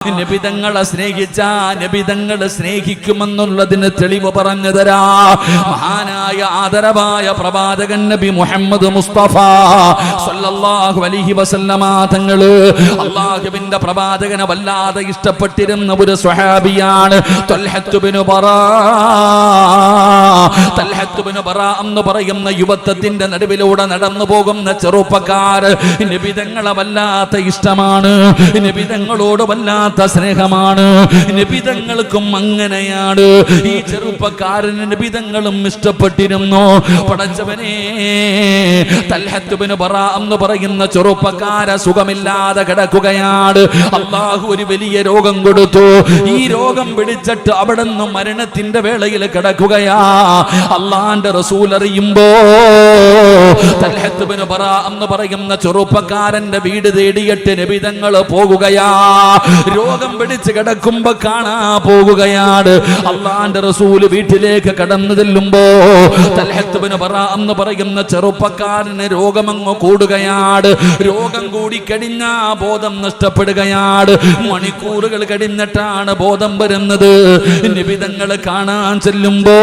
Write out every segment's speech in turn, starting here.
നബിതങ്ങളെ സ്നേഹിച്ച നബിതങ്ങളെ സ്നേഹിക്കുമെന്നുള്ളതിന് തെളിവ് പറഞ്ഞു തരാ. മഹാനായ ആദരവായ പ്രവാചകൻ നബി മുഹമ്മദ് മുസ്തഫ സല്ലല്ലാഹു അലൈഹി വസല്ലമ തങ്ങള് അല്ലാഹുവിന്റെ പ്രവാചകനെ വല്ലാതെ ഇഷ്ടപ്പെട്ടിരുന്ന ഒരു സ്വഹാബിയാണ് തൽഹത്ത് ബിൻ ബറാ. തൽഹത്ത് ബിൻ ബറാ എന്ന് പറയുന്ന യുവത്വത്തിന്റെ നടുവിലൂടെ നടന്നു പോകുന്ന ചെറുപ്പക്കാർ നബിതങ്ങളെ വല്ലാത്ത ഇഷ്ടമാണ്, നബിതങ്ങളോട് വല്ലാത്ത സ്നേഹമാണ്. നബിതങ്ങൾക്കും അങ്ങനെയാണ്. ഈ ചെറുപ്പക്കാരന് നബിതങ്ങളും ഇഷ്ടപ്പെട്ടിരുന്നു. പടച്ചവനെ, തൽഹത്ത് ബിൻ ബറാ എന്ന് പറയുന്ന ചെറുപ്പക്കാര സുഖമില്ലാതെ കിടക്കുകയാണ്. അല്ലാഹു ഒരു വലിയ രോഗം കൊടുത്തു. ഈ രോഗം പിടിച്ചിട്ട് അവിടെ നിന്ന് മരണത്തിന്റെ വേളയിൽ കിടക്കുകയാ. അള്ളാന്റെ റസൂൽ അറിയുമ്പോ തൽഹത്ത് ബിൻ ബറാ എന്ന് പറയുന്ന ചെറുപ്പക്കാരന്റെ വീട് തേടിയിട്ട് നബിതങ്ങൾ പോകുകയാ. രോഗം പിടിച്ച് കിടക്കുമ്പോ കാണാ പോകുകയാണ്. അള്ളാന്റെ റസൂൽ വീട്ടിലേക്ക് കടന്നു ചെല്ലുമ്പോ തൽഹത്ത് ബിൻ ബറാ എന്ന് പറയുന്ന ചെറുപ്പക്കാരന് രോഗമങ്ങ് കൂടുകയാണ്. രോഗം കൂടിക്കഴിഞ്ഞാ ബോധം നഷ്ടപ്പെടുകയാണ്. മണിക്കൂറുകൾ കഴിഞ്ഞിട്ടാണ് ബോധം വരുന്നത്. നബിതങ്ങൾ കാണാൻ ചെല്ലുമ്പോ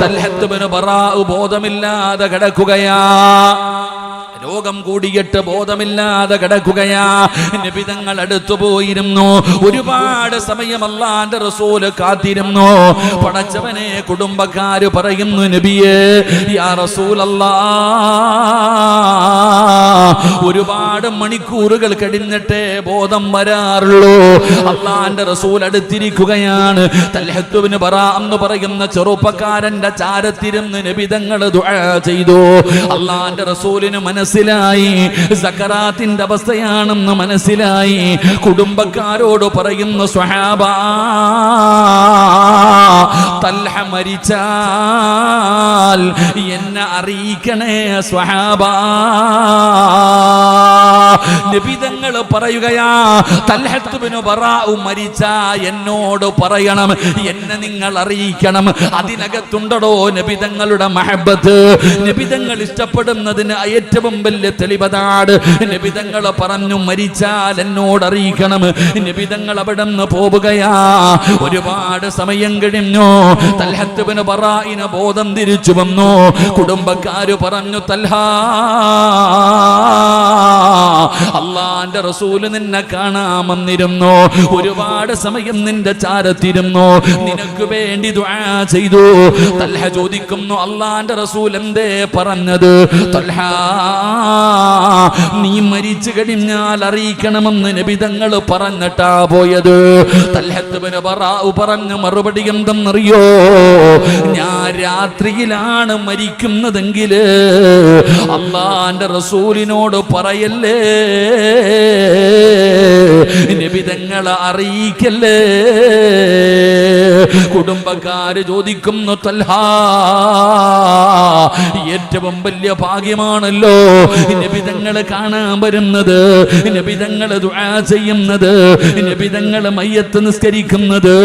തൽഹത്ത് ബിൻ ബറാ ബോധമില്ലാതെ കിടക്കുകയാ. രോഗം കൂടിയിട്ട് ബോധമില്ലാതെ കിടക്കുകയാ. നബിതങ്ങൾ അടുത്തു പോയിരുന്നു. ഒരുപാട് സമയം അല്ലാഹുവിന്റെ റസൂൽ കാത്തിരുന്നു. പടച്ചവനെ, കുടുംബക്കാര് പറയുന്നു, നബിയേ യാ റസൂലല്ലാഹ്, ഒരുപാട് മണിക്കൂറുകൾ കഴിഞ്ഞിട്ടേ ബോധം വരാറുള്ളൂ. അല്ലാഹുവിന്റെ റസൂൽ അടുത്തിരിക്കുകയാണ്. തൽഹത്ത് ബിൻ ബറാ എന്ന് പറയുന്ന ചെറുപ്പക്കാരന്റെ ചാരത്തിരുന്ന് നബിതങ്ങൾ ദുആ ചെയ്തു. അല്ലാഹുവിന്റെ റസൂലിന് മനസ്സിലായി സക്കറാത്തിന്റെ അവസ്ഥയാണെന്ന് മനസ്സിലായി. കുടുംബക്കാരോട് പറയുന്നു, സ്വഹാബാ, തൽഹ മരിച്ചാൽ എന്നെ അറിയിക്കണേ സ്വഹാബാ. നബിതങ്ങൾ പറയുകയാ, തൽഹത്ത് ബിൻ ബറാ മരിച്ചാ എന്നോട് പറയണം, എന്നെ നിങ്ങൾ അറിയിക്കണം. അതിനകത്തുണ്ടോ നബിതങ്ങളുടെ മഹബത്ത്? നബിതങ്ങൾ ഇഷ്ടപ്പെടുന്നതിന് ഏറ്റവും വലിയ തെളിവതാണ്. നബിതങ്ങൾ പറഞ്ഞു, മരിച്ചാൽ എന്നോട് അറിയിക്കണം. നബിതങ്ങൾ അവിടെ നിന്ന് പോവുകയാ. ഒരുപാട് സമയം കഴിഞ്ഞു. തൽഹത്ത് ബിൻ ബറാഇന് ബോധം തിരിച്ചു വന്നു. കുടുംബക്കാര് പറഞ്ഞു, തൽഹാ, അല്ലാഹുവിന്റെ റസൂല് നിന്നെ കാണാമെന്നിരുന്നു. ഒരുപാട് സമയം നിന്റെ ചാരത്തിരുന്നു. നിനക്ക് വേണ്ടി ദുആ ചെയ്തു. തൽഹ ചോദിക്കുന്നു, അല്ലാഹുവിന്റെ റസൂൽ എന്തേ പറഞ്ഞത്? തൽഹ, നീ മരിച്ചു കഴിഞ്ഞാൽ അറിയിക്കണമെന്ന് നബിതങ്ങൾ പറഞ്ഞിട്ടാ പോയത്. തൽഹത്ത് ബിൻ ബറാ പറഞ്ഞ മറുപടി എന്തെന്നറിയോ? ഞാൻ രാത്രിയിലാണ് മരിക്കുന്നതെങ്കിൽ അല്ലാഹുവിന്റെ റസൂലിനോട് പറയല്ലേ, നബിതങ്ങളെ അറിയിക്കല്ലേ. കുടുംബക്കാര് ചോദിക്കുന്നു, തൽഹാ, ഏറ്റവും വലിയ ഭാഗ്യമാണല്ലോ നബിതങ്ങളെ കാണാൻ വരുന്നത്, നബിതങ്ങളെ ദുആ ചെയ്യുന്നത്, നബിതങ്ങളെ മയ്യത്ത് നിസ്കരിക്കുന്നത്.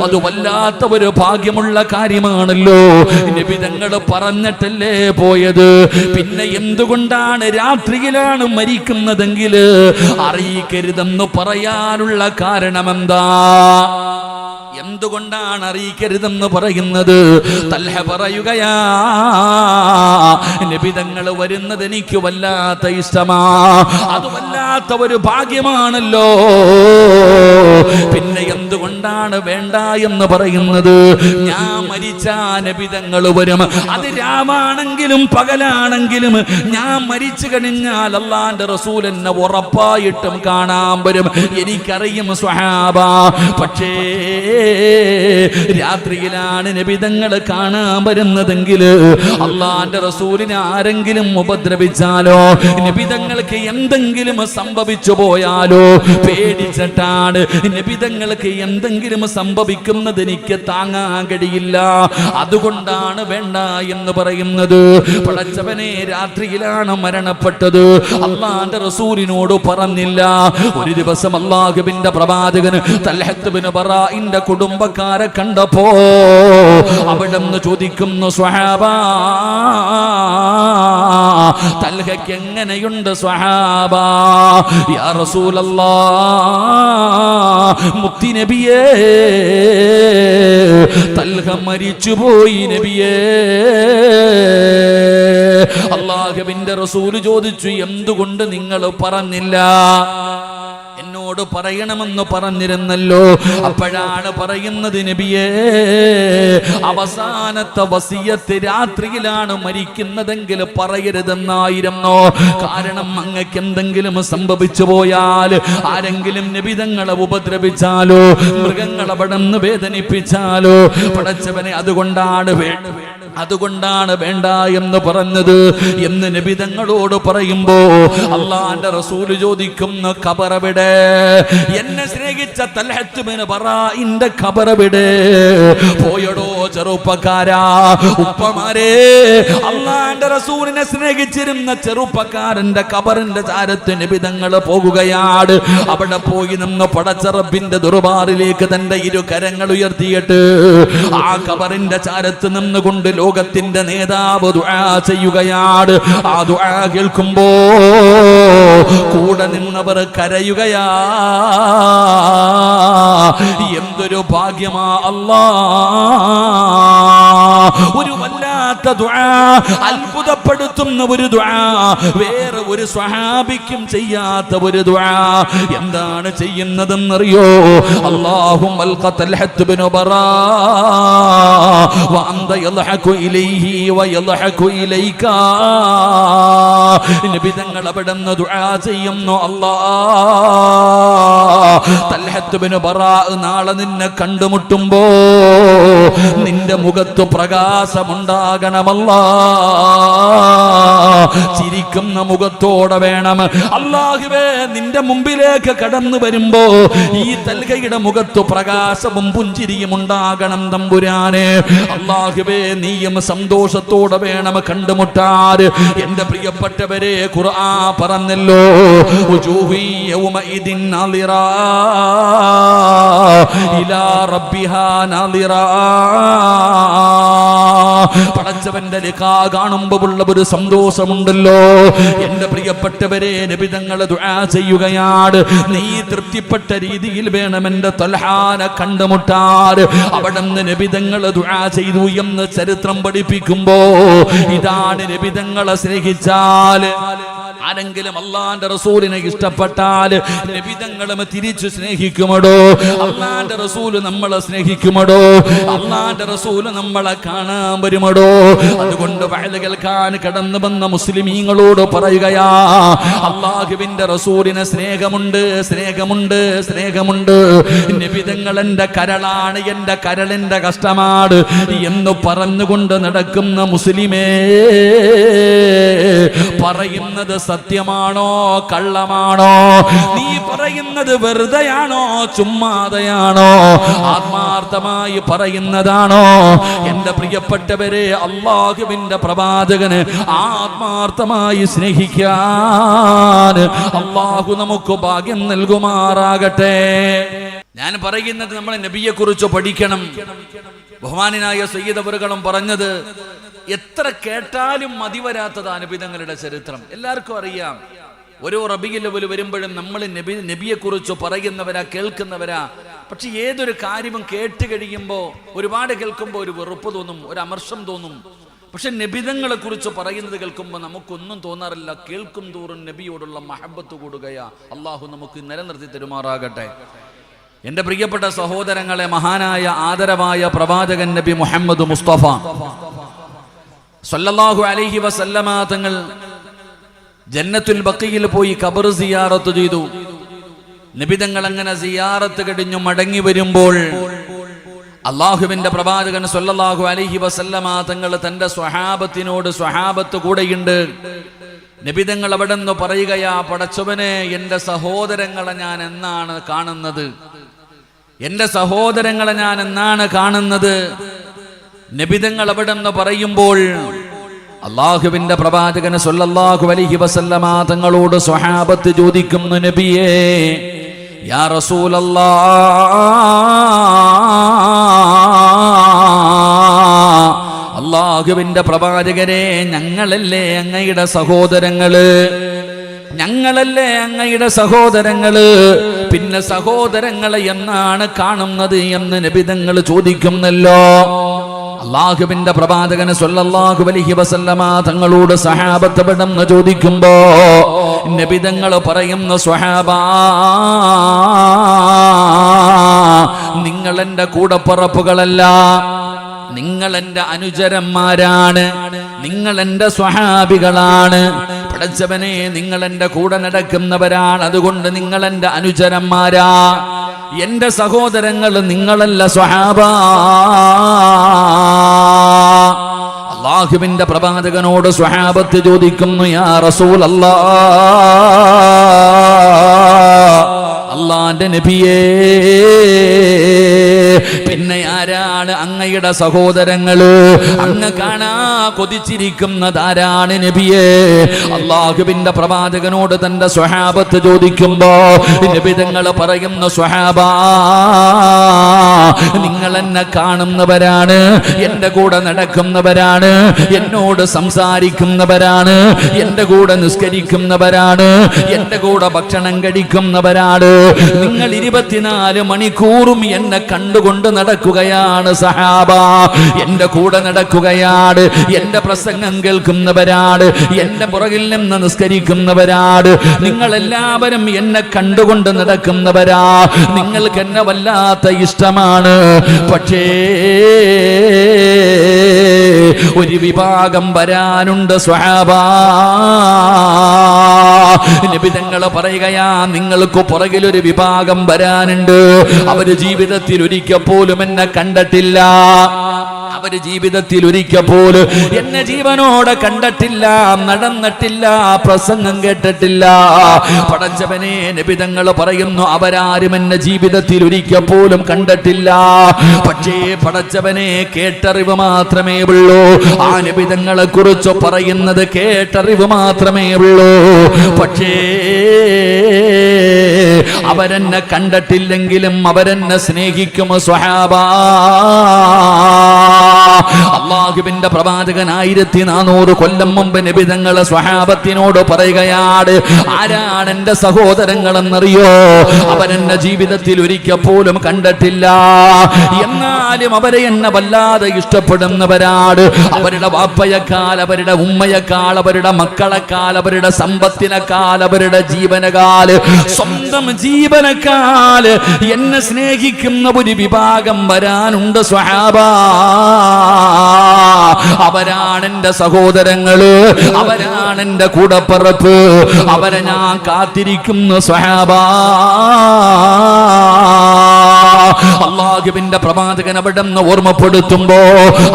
അത് വല്ലാത്ത ഒരു ഭാഗ്യമുള്ള കാര്യമാണല്ലോ. നബിതങ്ങൾ പറഞ്ഞിട്ടല്ലേ പോയത്. പിന്നെ എന്തുകൊണ്ടാണ് രാത്രിയിലാണ് മരിക്കുന്നതെങ്കിൽ അറിയിക്കരുതെന്ന് പറയാനുള്ള കാരണമെന്താ? എന്തുകൊണ്ടാണ് അറിയിക്കരുതെന്ന് പറയുന്നത്? തൽഹ പറയുകയാ, നബിതങ്ങൾ വരുന്നത് എനിക്ക് വല്ലാത്ത ഇഷ്ടമാ. അത് വല്ലാത്ത ഒരു ഭാഗ്യമാണല്ലോ. പിന്നെ എന്തുകൊണ്ടാണ് വേണ്ട എന്ന് പറയുന്നത്? ഞാൻ മരിച്ചാ നബിതങ്ങൾ വരും. അത് രാമാണെങ്കിലും പകലാണെങ്കിലും ഞാൻ മരിച്ചു കഴിഞ്ഞാൽ അല്ലാഹുവിന്റെ റസൂൽ എന്നെ ഉറപ്പായിട്ടും കാണാൻ വരും. എനിക്കറിയും സ്വഹാബ. പക്ഷേ രാത്രിയിലാണ് നബിതങ്ങൾ കാണാൻ വരുന്നതെങ്കിൽ അല്ലാഹുവിന്റെ റസൂലിനെ ആരെങ്കിലും ഉപദ്രവിച്ചാലോ, നബിതങ്ങൾക്ക് എന്തെങ്കിലും സംഭവിച്ചു പോയാലോ പേടിച്ചിട്ടാണ്. നബിതങ്ങൾക്ക് എന്തെങ്കിലും സംഭവിക്കുന്നത് എനിക്ക് താങ്ങാൻ കഴിയില്ല. അതുകൊണ്ടാണ് വേണ്ട എന്ന് പറയുന്നത്. പടച്ചവനെ, രാത്രിയിലാണ് മരണപ്പെട്ടത്. അല്ലാഹുവിന്റെ റസൂലിനോട് പറഞ്ഞില്ല. ഒരു ദിവസം അല്ലാഹുവിന്റെ പ്രവാചകൻ തൽഹത്ത് ബിൻ ബറാഇന്റെ കുടുംബക്കാരെ കണ്ടപ്പോ അവിടെന്ന് ചോദിക്കുന്നു, സ്വഹാബാ, തൽഹയ്ക്ക് എങ്ങനെയുണ്ട് സ്വഹാബ? യാ റസൂലല്ലാഹ്, മുത്തി നബിയേ, തൽഹ മരിച്ചുപോയി നബിയേ. അല്ലാഹുവിന്റെ റസൂൽ ചോദിച്ചു, എന്തുകൊണ്ട് നിങ്ങൾ പറഞ്ഞില്ല? എന്നോട് പറയണമെന്ന് പറഞ്ഞിരുന്നല്ലോ. അപ്പോഴാണ് പറയുന്നത്, നബിയേ, അവസാനത്തെ വസിയത്ത് രാത്രിയിലാണ് മരിക്കുന്നതെങ്കിൽ പറയരുതെന്നായിരുന്നോ. കാരണം അങ്ങക്ക് എന്തെങ്കിലും സംഭവിച്ചു പോയാൽ, ആരെങ്കിലും നബി തങ്ങളെ ഉപദ്രവിച്ചാലോ, മൃഗങ്ങളെ പടന്ന് വേദനിപ്പിച്ചാലോ, പടച്ചവനെ അതുകൊണ്ടാണ് വേണ്ട എന്ന് പറഞ്ഞത് എന്ന് നബി തങ്ങളോട് പറയുമ്പോ അള്ളാന്റെ റസൂല് ചോദിക്കുന്നു, ഖബറവിടെ? എന്നെ സ്നേഹിച്ച തൽഹത്ത് ഇബ്നു ബറാഇന്റെ ഖബറവിടെ? പോയടോ ചെറുപ്പക്കാരാ, ഉപ്പമാരെ, അള്ളാന്റെ റസൂലിനെ സ്നേഹിച്ചിരുന്ന ചെറുപ്പക്കാരന്റെ ഖബറിന്റെ ചാരത്ത് നബി തങ്ങൾ പോകുകയാണ്. അവിടെ പോയി നിന്ന് പടച്ച റബ്ബിന്റെ ദർബാറിലേക്ക് തന്റെ ഇരു കരങ്ങൾ ഉയർത്തിയിട്ട് ആ ഖബറിന്റെ ചാരത്ത് നിന്നുകൊണ്ട് ലോകത്തിന്റെ നേതാവ് ദുആ ചെയ്യുകയാണ്. ആ ദുആ കേൾക്കുമ്പോ കൂടെ നിന്നവർ കരയുകയാ. എന്തൊരു ഭാഗ്യമാ അല്ലാഹ്! ഒരു വല്ലാത്ത ദുആ, അത്ഭുതപ്പെടുത്തുന്ന ഒരു ദുആ, വേറെ ഒരു സ്വഹാബിക്കും ചെയ്യാത്ത ഒരു ദുആ. എന്താണ് ചെയ്യുന്നതെന്നറിയോ? അല്ലാഹുമ്മൽ ഖതൽഹത്ത് ഇബ്നു ബറാ വ അൻത യൽഹഖു ഇലൈഹി വ യൽഹഖു ഇലൈക. നബി തങ്ങൾ അവിടുന്ന് ദുആ ചെയ്യുന്നു, അല്ലാഹ്, തൽഹത്ത് ഇബ്നു ബറാ നാളെ നിന്നെ കണ്ടുമുട്ടുമ്പോ നിന്റെ മുഖത്ത് പ്രകാശമുണ്ടാകണമല്ലാ. ചിരിക്കുന്ന മുഖത്തോടെ വേണം. അല്ലാഹുവേ, നിന്റെ മുമ്പിലേക്ക് കടന്നു വരുമ്പോ ഈ തൽഹയുടെ മുഖത്ത് പ്രകാശവും പുഞ്ചിരിയും ഉണ്ടാകണം തമ്പുരാനെ. അല്ലാഹുവേ, നീയും സന്തോഷത്തോടെ വേണം കണ്ടുമുട്ടാൻ. എന്റെ പ്രിയപ്പെട്ടവരെ, ഖുർആൻ പറഞ്ഞല്ലോ, വുജൂഹി യൗമഇദിൻ നാളിറാ ഇലാ റബ്ബിഹാ നാളിറാ. പടച്ചവന്റെ ലിഖാ കാണുമ്പോൾ ഉള്ള ഒരു സന്തോഷമുണ്ടല്ലോ. എന്റെ പ്രിയപ്പെട്ടവരെ, നബി തങ്ങൾ ദുആ ചെയ്യുകയാണ്, നീ തൃപ്തിപ്പെട്ട രീതിയിൽ വേണം എന്റെ തൽഹാനെ കണ്ടുമുട്ടാൻ. അവിടുന്ന് നബി തങ്ങൾ ദുആ ചെയ്തു എന്ന് ചരിത്രം പഠിപ്പിക്കുമ്പോ ഇതാണ് നബി തങ്ങളെ സ്നേഹിച്ചാൽ, ആരെങ്കിലും അള്ളാന്റെ റസൂലിനെ ഇഷ്ടപ്പെട്ടാൽ നബി തങ്ങളും തിരിച്ചു സ്നേഹിക്കുമടോ. അള്ളാന്റെ റസൂല് നമ്മളെ സ്നേഹിക്കുമടോ. അള്ളാന്റെ റസൂല് നമ്മളെ കാണാൻ വരുമടോ. അതുകൊണ്ട് വഅദ് കേൾക്കാൻ കടന്നു വന്ന മുസ്ലിമീങ്ങളോട് പറയുകയാ, അള്ളാഹുവിന്റെ റസൂലിന് സ്നേഹമുണ്ട്, സ്നേഹമുണ്ട്, സ്നേഹമുണ്ട്. നബി തങ്ങൾ എന്റെ കരളാണ്, എന്റെ കരളിന്റെ കഷ്ടമാണ് എന്ന് പറഞ്ഞുകൊണ്ട് നടക്കുന്ന മുസ്ലിമേ, പറയുന്നത് സത്യമാണോ കള്ളമാണോ? നീ പറയുന്നത് വെറുതെയാണോ ചുമ്മാതെയാണോ? ആത്മാർത്ഥമായി പറയുന്നതാണോ? എന്റെ പ്രിയപ്പെട്ടവരെ, അല്ലാഹുവിന്റെ പ്രവാചകന് ആത്മാർത്ഥമായി സ്നേഹിക്കാൻ അല്ലാഹു നമുക്ക് ഭാഗ്യം നൽകുമാറാകട്ടെ. ഞാൻ പറയുന്നത് നമ്മൾ നബിയെ കുറിച്ച് പഠിക്കണം. ബഹുമാനായ സയ്യിദ് അവറുകളും പറഞ്ഞത്, എത്ര കേട്ടാലും മതിവരാത്തതാ നബി തങ്ങളുടെ ചരിത്രം. എല്ലാവർക്കും അറിയാം. ഓരോ റബീഉൽ അവ്വൽ വരുമ്പോഴും നമ്മൾ നബിയെ കുറിച്ച് പറയുന്നവരാ, കേൾക്കുന്നവരാ. പക്ഷെ ഏതൊരു കാര്യവും കേട്ട് കഴിയുമ്പോൾ, ഒരുപാട് കേൾക്കുമ്പോൾ ഒരു വെറുപ്പ് തോന്നും, ഒരു അമർഷം തോന്നും. പക്ഷെ നബിതങ്ങളെ കുറിച്ച് പറയുന്നത് കേൾക്കുമ്പോൾ നമുക്കൊന്നും തോന്നാറില്ല. കേൾക്കും തോറും നബിയോടുള്ള മഹബത്ത് കൂടുകയാ. അള്ളാഹു നമുക്ക് നിലനിർത്തി തരുമാറാകട്ടെ. എന്റെ പ്രിയപ്പെട്ട സഹോദരങ്ങളെ, മഹാനായ ആദരവായ പ്രവാചകൻ നബി മുഹമ്മദ് മുസ്തഫ സല്ലല്ലാഹു അലൈഹി വസല്ലമ തങ്ങൾ ജന്നത്തുൽ ബഖീയിൽ പോയി ഖബർ സിയാറത്ത് ചെയ്തു. നബി തങ്ങൾ അങ്ങനെ സിയാറത്ത് കഴിഞ്ഞു മടങ്ങി വരുമ്പോൾ അള്ളാഹുവിന്റെ പ്രവാചകൻ സല്ലല്ലാഹു അലൈഹി വസല്ലമ തങ്ങൾ തന്റെ സ്വഹാബത്തിനോട്, സ്വഹാബത്ത് കൂടെയുണ്ട്, നബി തങ്ങൾ അവിടെ നിന്ന് പറയുകയാ, പടച്ചവനെ, എന്റെ സഹോദരങ്ങളെ ഞാൻ എന്നാണ് കാണുന്നത്? എന്റെ സഹോദരങ്ങളെ ഞാൻ എന്നാണ് കാണുന്നത്? നബി തങ്ങൾ അവിടെ നിന്ന് പറയുമ്പോൾ അള്ളാഹുവിന്റെ പ്രവാചകൻ സല്ലല്ലാഹു അലൈഹി വസല്ലമ തങ്ങളോട് സ്വഹാബത്ത് ചോദിക്കുന്നു, നബിയേ, യാ റസൂലല്ലാഹ്, അല്ലാഹുവിന്റെ പ്രവാചകരെ, ഞങ്ങളല്ലേ അങ്ങയുടെ സഹോദരങ്ങള്, ഞങ്ങളല്ലേ അങ്ങയുടെ സഹോദരങ്ങള്, പിന്നെ സഹോദരങ്ങളെ എന്നാണ് കാണുന്നത് എന്ന് നബിതങ്ങൾ ചോദിക്കുന്നല്ലോ. അല്ലാഹുവിന്റെ പ്രവാചകന് സ്വല്ലല്ലാഹു അലൈഹി വസല്ലമ തങ്ങളോട് സഹാബത്ത് പെട്ടെന്ന് ചോദിക്കുമ്പോ നബിതങ്ങൾ പറയുന്നു, സ്വഹാബാ, നിങ്ങൾ എന്റെ കൂടപ്പിറപ്പുകളല്ല, നിങ്ങൾ എന്റെ അനുചരന്മാരാണ്, നിങ്ങൾ എന്റെ സ്വഹാബികളാണ്. പടച്ചവനെ, നിങ്ങൾ എന്റെ കൂടെ നടക്കുന്നവരാണ്, അതുകൊണ്ട് നിങ്ങൾ എന്റെ അനുചരന്മാരാ, എന്റെ സഹോദരങ്ങൾ നിങ്ങളല്ല സ്വഹാബാ. അല്ലാഹുവിന്റെ പ്രവാചകനോട് സ്വഹാബത്ത് ചോദിക്കുന്നു, യാ റസൂലല്ലാഹ്, അല്ലാഹുവിന്റെ നബിയേ, പിന്നെ ആരാണ് അങ്ങയുടെ സഹോദരങ്ങള്? അങ്ങ് കാണാ കൊതിച്ചിരിക്കുന്നതാരാണ് നബിയേ? അല്ലാഹുവിന്റെ പ്രവാചകനോട് തന്റെ സ്വഹാബത്ത് ചോദിക്കുമ്പോ നബി തങ്ങൾ പറയുന്നു, സ്വഹാബാ, നിങ്ങൾ എന്നെ കാണുന്നവരാണ്, എന്റെ കൂടെ നടക്കുന്നവരാണ്, എന്നോട് സംസാരിക്കുന്നവരാണ്, എന്റെ കൂടെ നിസ്കരിക്കുന്നവരാണ്, എന്റെ കൂടെ ഭക്ഷണം കഴിക്കുന്നവരാണ്. നിങ്ങൾ 24 മണിക്കൂറും എന്നെ കണ്ടുകൊണ്ട് നടക്കുകയാണ് സഹാബ, എന്റെ കൂടെ നടക്കുകയാണ്, എന്റെ പ്രസംഗം കേൾക്കുന്നവരാണ്, എന്റെ പുറകിൽ നിന്ന് നിസ്കരിക്കുന്നവരാണ്. നിങ്ങൾ എല്ലാവരും എന്നെ കണ്ടുകൊണ്ട് നടക്കുന്നവരാ. നിങ്ങൾക്ക് എന്നെ വല്ലാത്ത ഇഷ്ടമാണ്. പക്ഷേ ഒരു വിഭാഗം വരാനുണ്ട് സ്വഹാബ. നബി തങ്ങൾ പറയുകയാ, നിങ്ങൾക്ക് പുറകിൽ ഒരു വിഭാഗം വരാനുണ്ട്. അവര് ജീവിതത്തിൽ ഒരിക്കൽ പോലും എന്നെ കണ്ടിട്ടില്ല, അവര് ജീവിതത്തിൽ ഒരിക്കൽ പോലും എന്നെ ജീവനോടെ കണ്ടിട്ടില്ല, നടന്നിട്ടില്ല, പ്രസംഗം കേട്ടിട്ടില്ല. പടച്ചവനെ, നബി തങ്ങൾ പറയുന്നു, അവരാരും എന്നെ ജീവിതത്തിൽ ഒരിക്കൽ പോലും കണ്ടിട്ടില്ല. പക്ഷേ പടച്ചവനെ, കേട്ടറിവ് മാത്രമേ ഉള്ളൂ. ആ നബി തങ്ങളെ കുറിച്ച് പറയുന്നത് കേട്ടറിവ് മാത്രമേ ഉള്ളൂ. പക്ഷേ അവരെന്നെ കണ്ടിട്ടില്ലെങ്കിലും അവരെന്നെ സ്നേഹിക്കും സ്വഹാബ. അല്ലാഹുവിന്റെ പ്രവാചകൻ 1400 കൊല്ലം മുമ്പ് നബി തങ്ങളെ സ്വഹാബത്തിനോട് പറയുകയാണ്, ആരാണ് എന്റെ സഹോദരങ്ങളെന്നറിയോ? അവരെന്നെ ജീവിതത്തിൽ ഒരിക്കൽ പോലും കണ്ടിട്ടില്ല, എന്നാലും അവരെ എന്നെ വല്ലാതെ ഇഷ്ടപ്പെടുന്നവരാണ്. അവരുടെ വാപ്പയെക്കാൾ, അവരുടെ ഉമ്മയെക്കാൾ, അവരുടെ മക്കളെക്കാൾ, അവരുടെ സമ്പത്തിനേക്കാൾ, അവരുടെ ജീവനേക്കാൾ, സ്വന്തം ജീവനേക്കാൾ എന്നെ സ്നേഹിക്കുന്ന ഒരു വിഭാഗം വരാനുണ്ട് സ്വഹാബ. അവരാണ് എന്റെ സഹോദരങ്ങള്, അവരാണ് എന്റെ കൂടപ്പിറപ്പ്, അവരെ ഞാൻ കാത്തിരിക്കുന്നു സ്വഹാബ. അല്ലാഹുവിന്റെ പ്രവാചകൻ അവിടെ നിന്ന് ഓർമ്മപ്പെടുത്തുമ്പോ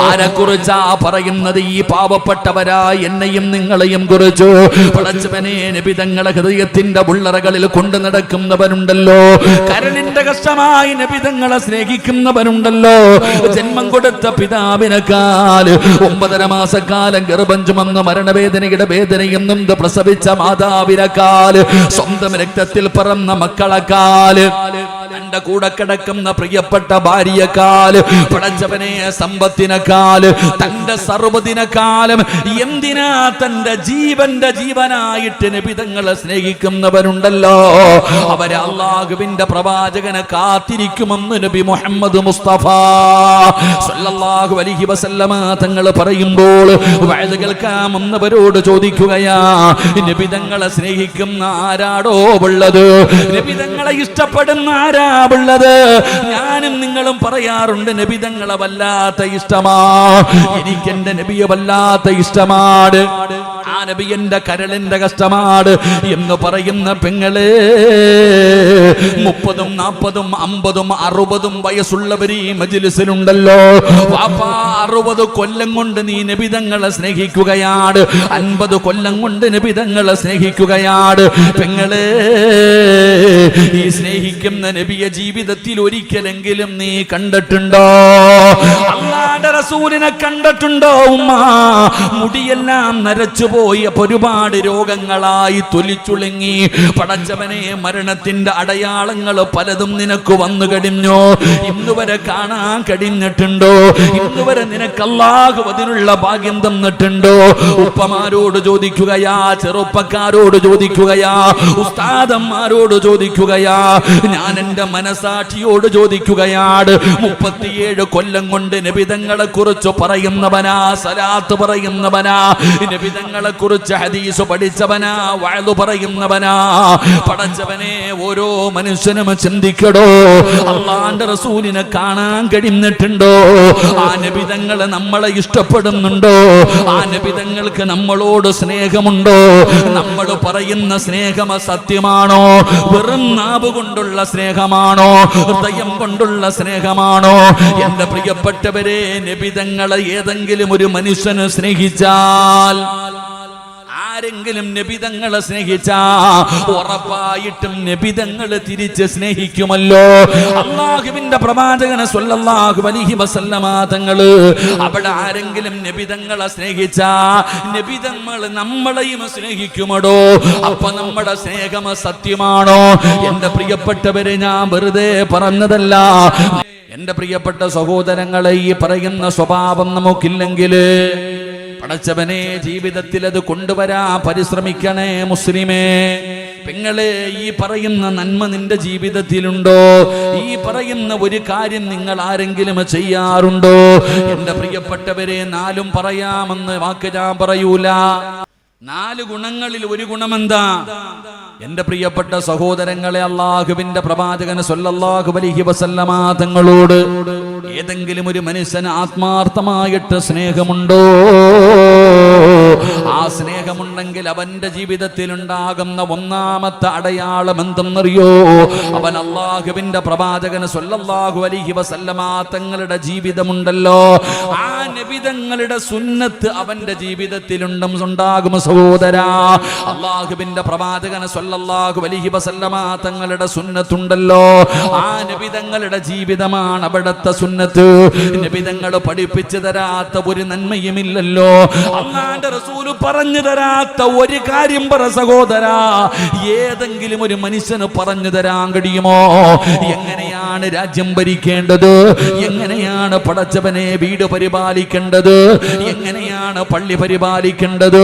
ആരെക്കുറിച്ചാ പറയുന്നത്? ഈ പാവപ്പെട്ടവരാ, എന്നെയും നിങ്ങളെയും കുറിച്ച്. പടച്ചവനെ, നബി തങ്ങളെ ഹൃദയത്തിന്റെ ഉള്ളറകളിൽ കൊണ്ടു നടക്കുന്നവരുണ്ടല്ലോ, കരളിന്റെ കഷ്ടമായി നബി തങ്ങളെ സ്നേഹിക്കുന്നവരുണ്ടല്ലോ. ജന്മം കൊടുത്ത പിതാവിനെക്കാൾ 9.5 മാസക്കാലം ഗർഭം ചുമന്ന് മരണവേദനയുടെ വേദനയും നൊന്ത് പ്രസവിച്ച മാതാവിനെക്കാൾ, സ്വന്തം രക്തത്തിൽ പിറന്ന മക്കളെക്കാൾ, തന്റെ കൂടെ കിടക്കുന്ന പ്രിയപ്പെട്ട ഭാര്യയെക്കാൾ, പടച്ചവനെ, സമ്പത്തിനെക്കാൾ, തന്റെ സർവ്വതിനെക്കാളും, എന്തിനാ തന്റെ ജീവന്റെ ജീവനായിട്ട് നബി തങ്ങളെ സ്നേഹിക്കുന്നവരുണ്ടല്ലോ. അവരെ അല്ലാഹുവിന്റെ പ്രവാചകനെ കാത്തിരിക്കുമെന്ന് നബി മുഹമ്മദ് മുസ്തഫ സല്ലല്ലാഹു അലൈഹി വസല്ലമ തങ്ങൾ പറയുമ്പോൾ വഅദ് കേൾക്കാമെന്നവരോട് ചോദിക്കുകയാ, നബി തങ്ങളെ സ്നേഹിക്കുന്ന ആരാടോ ഉള്ളത്? നബി തങ്ങളെ ഇഷ്ടപ്പെടുന്ന ആരാ ഉള്ളത്? ഞാനും നിങ്ങളും പറയാറുണ്ട്, നബി തങ്ങളെ വല്ലാത്ത ഇഷ്ടമാ, എനിക്ക് എന്റെ നബിയെ വല്ലാത്ത ഇഷ്ടമാണ്, ആ നബി എന്റെ കരളിന്റെ കഷ്ടമാണ് എന്ന് പറയുന്ന പെങ്ങളെ, 30, 40, 50, 60 വയസ്സുള്ളവർ ഈ മജ്ലിസിലുണ്ടല്ലോ. വാപ്പാ, 60 കൊല്ലം കൊണ്ട് നീ നബി തങ്ങളെ സ്നേഹിക്കുകയാണ്, 50 കൊല്ലം കൊണ്ട് നബി തങ്ങളെ സ്നേഹിക്കുകയാണ്. പെങ്ങളെ, ഈ സ്നേഹിക്കുന്ന നബിയെ ജീവിതത്തിൽ ഒരിക്കലെങ്കിലും നീ കണ്ടിട്ടുണ്ടോ? അല്ലാഹുവിന്റെ റസൂലിനെ കണ്ടിട്ടുണ്ടോ? ഉമ്മ, മുടിയെല്ലാം നരച്ചുപോ പോയി. ഒരുപാട് രോഗങ്ങളായി തൊലിച്ചുളുങ്ങി. പടച്ചവനെ, മരണത്തിന്റെ അടയാളങ്ങൾ പലതും നിനക്ക് വന്നു കഴിഞ്ഞു. ഇന്നുവരെ കാണാൻ കഴിഞ്ഞിട്ടുണ്ടോ? ഇന്നുവരെ നിനക്ക് അല്ലാഹു അതിനുള്ള ഭാഗ്യം തന്നിട്ടുണ്ടോ? ഉപ്പമാരോട് ചോദിക്കുകയാ, ചെറുപ്പക്കാരോട് ചോദിക്കുകയാ, ഉസ്താദന്മാരോട് ചോദിക്കുകയാ, ഞാൻ എന്റെ മനസാക്ഷിയോട് ചോദിക്കുകയാണ്. 37 കൊല്ലം കൊണ്ട് നബിതങ്ങളെ കുറിച്ച് പറയുന്നവനാ, സലാത്ത് പറയുന്നവനാ, നബിതങ്ങളെ കുറിച്ച് ഹദീസ് പഠിച്ചവനാ, വഅദ് പറയുന്നവനാ. പടച്ചവനെ, ഓരോ മനുഷ്യനും ചിന്തിക്കടോ, അല്ലാഹുവിന്റെ റസൂലിനെ കാണാൻ കഴിഞ്ഞിട്ടുണ്ടോ? ആ നബിതങ്ങൾ നമ്മളെ ഇഷ്ടപ്പെടുന്നുണ്ടോ? ആ നബിതങ്ങൾക്ക് നമ്മളോട് സ്നേഹമുണ്ടോ? നമ്മൾ പറയുന്ന സ്നേഹം സത്യമാണോ? വെറും നാവ് കൊണ്ടുള്ള സ്നേഹമാണോ? ഹൃദയം കൊണ്ടുള്ള സ്നേഹമാണോ? എന്റെ പ്രിയപ്പെട്ടവരെ, നബിതങ്ങളെ ഏതെങ്കിലും ഒരു മനുഷ്യന് സ്നേഹിച്ചാൽ, ആരെങ്കിലും നബിതങ്ങളെ സ്നേഹിച്ചാ ഉറപ്പായിട്ടും നബിതങ്ങളെ തിരിച്ച് സ്നേഹിക്കുമല്ലോ. അല്ലാഹുവിന്റെ പ്രവാചകൻ സ്വല്ലല്ലാഹു അലൈഹി വസല്ലമ തങ്ങള് അവിടെ ആരെങ്കിലും നബിതങ്ങളെ സ്നേഹിച്ചാ നബിതങ്ങൾ നമ്മളെയും സ്നേഹിക്കുമടോ? അപ്പൊ നമ്മുടെ സ്നേഹം സത്യമാണോ? എന്റെ പ്രിയപ്പെട്ടവരെ, ഞാൻ വെറുതെ പറഞ്ഞതല്ല. എന്റെ പ്രിയപ്പെട്ട സഹോദരങ്ങളെ, ഈ പറയുന്ന സ്വഭാവം നമുക്കില്ലെങ്കിൽ പടച്ചവനെ, ജീവിതത്തിൽ അത് കൊണ്ടുവരാൻ പരിശ്രമിക്കണേ മുസ്ലിമേ. പെങ്ങളെ, ഈ പറയുന്ന നന്മ നിന്റെ ജീവിതത്തിലുണ്ടോ? ഈ പറയുന്ന ഒരു കാര്യം നിങ്ങൾ ആരെങ്കിലും ചെയ്യാറുണ്ടോ? എന്റെ പ്രിയപ്പെട്ടവരെ, 4 പറയാമെന്ന് വാക്ക് ഞാൻ പറയൂല. 4 ഗുണങ്ങളിൽ ഒരു ഗുണമെന്താ? എന്റെ പ്രിയപ്പെട്ട സഹോദരങ്ങളെ, അല്ലാഹുവിന്റെ പ്രവാചകൻ സ്വല്ലല്ലാഹു അലൈഹി വസല്ലമ തങ്ങളോട് ഏതെങ്കിലും ഒരു മനുഷ്യന് ആത്മാർത്ഥമായിട്ട് സ്നേഹമുണ്ടോ? ആ സ്നേഹമുണ്ടെങ്കിൽ അവന്റെ ജീവിതത്തിൽ ഉണ്ടാകുന്ന ഒന്നാമത്തെ അടയാളം എന്തെന്നറിയോ? അവൻ അല്ലാഹുവിന്റെ പ്രവാചകൻ സ്വല്ലല്ലാഹു അലൈഹി വസല്ലമ തങ്ങളുടെ ജീവിതമുണ്ടല്ലോ, ആ നബിതങ്ങളുടെ സുന്നത്ത് അവന്റെ ജീവിതത്തിലുണ്ടാകും സഹോദരാ. അല്ലാഹുവിന്റെ പ്രവാചകൻ സ്വല്ലല്ലാഹു അലൈഹി വസല്ലമ തങ്ങളുടെ സുന്നത്തുണ്ടല്ലോ, ആ നബിതങ്ങളുടെ ജീവിതമാണ് അവിടുത്തെ സുന്നത്ത്. നബിതങ്ങൾ പഠിപ്പിച്ചു തരാത്ത ഒരു നന്മയുമില്ലല്ലോ. അല്ലാഹുവിന്റെ റസൂൽ പറഞ്ഞു തരാത്ത ഒരു കാര്യം പറ സഹോദരാ, ഏതെങ്കിലും ഒരു മനുഷ്യന് പറഞ്ഞു തരാൻ കഴിയുമോ? എങ്ങനെയാണ് രാജ്യം ഭരിക്കേണ്ടത്? എങ്ങനെയാണ് പടച്ചവനെ വീട് പരിപാലിക്കേണ്ടത്? എങ്ങനെയാണ് പള്ളി പരിപാലിക്കേണ്ടത്?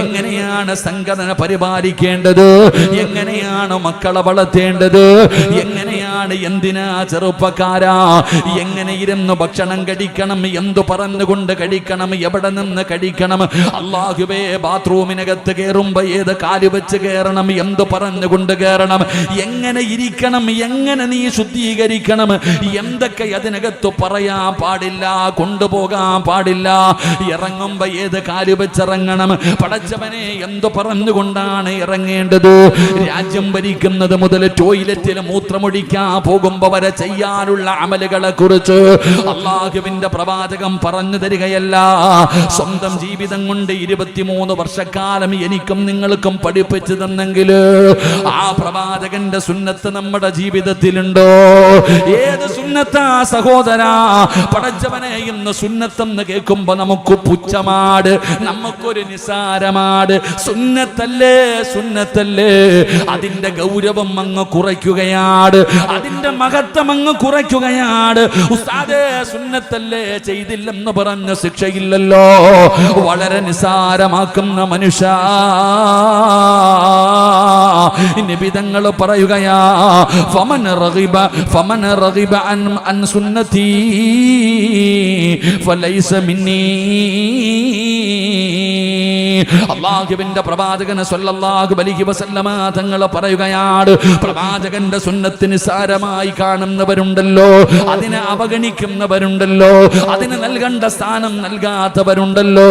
എങ്ങനെയാണ് സംഘടന പരിപാലിക്കേണ്ടത്? എങ്ങനെയാണ് മക്കളെ വളർത്തേണ്ടത്? എങ്ങനെയാണ്, എന്തിനാ ചെറുപ്പക്കാരാ, എങ്ങനെ ഇരുന്ന് ഭക്ഷണം കഴിക്കണം, എന്തു പറഞ്ഞുകൊണ്ട് കഴിക്കണം, എവിടെ നിന്ന് കഴിക്കണം, അല്ലാഹുവേ ബാത്റൂമിനകത്ത് കയറുമ്പോ ഏത് കാല് വെച്ച് കയറണം, എന്തു പറഞ്ഞുകൊണ്ട് കയറണം, എങ്ങനെ ഇരിക്കണം, എങ്ങനെ നീ ശുദ്ധീകരിക്കണം, എന്തൊക്കെ അതിനകത്ത് പറയാൻ പാടില്ല, കൊണ്ടുപോകാൻ പാടില്ല, ഇറങ്ങുമ്പോ ഏത് കാല് വെച്ചിറങ്ങണം, പടച്ചവനെ എന്തു പറഞ്ഞുകൊണ്ടാണ് ഇറങ്ങേണ്ടത്. രാജ്യം ഭരിക്കുന്നത് മുതൽ ടോയ്ലറ്റിൽ മൂത്രമൊഴിക്കാൻ പോകുമ്പോ വരെ ചെയ്യാനുള്ള അമലുകളെ കുറിച്ച് അല്ലാഹുവിന്റെ പ്രവാചകൻ പറഞ്ഞു തരികയല്ല. സ്വന്തം ജീവിതം കൊണ്ട് 23 വർഷക്കാലം എനിക്കും നിങ്ങൾക്കും പഠിപ്പിച്ചു തന്നെങ്കിൽ ആ പ്രവാചകന്റെ സുന്നത്ത് നമ്മുടെ ജീവിതത്തിലുണ്ടോ? ഏത് സുന്നത്താ സഹോദരാ? പടച്ചവനെ, ഇന്ന് സുന്നത്തെന്ന് കേൾക്കുമ്പോ നമുക്ക് പുച്ഛമാട്, നമുക്കൊരു നിസാരമാട്. സുന്നത്തല്ലേ, സുന്നത്തല്ലേ, അതിന്റെ ഗൗരവം അങ്ങ് കുറയ്ക്കുകയാണ്, അതിന്റെ മഹത്വം അങ്ങ് കുറയ്ക്കുകയാണ്. ഉസ്താദേ, സുന്നത്തല്ലേ, ചെയ്തില്ലെന്ന് പറഞ്ഞ ശിക്ഷയില്ലല്ലോ. വളരെ നിസാരമാക്കുന്ന മനുഷ്യ, നിബിതങ്ങൾ പറയുകയാ, ഫമൻ റഗിബ അൻ സുന്നതി ഫലൈസ മിന്നീ. അല്ലാഹുവിന്റെ പ്രവാചകൻ സ്വല്ലല്ലാഹു അലൈഹി വസല്ലമ തങ്ങൾ പറയുകയാണ്, പ്രവാചകന്റെ സുന്നത്ത് നിസാരമായി കാണുന്നവരുണ്ടല്ലോ, അതിനെ അവഗണിക്കുന്നവരുണ്ടല്ലോ, അതിന് നൽകേണ്ട സ്ഥാനം നൽകാത്തവരുണ്ടല്ലോ,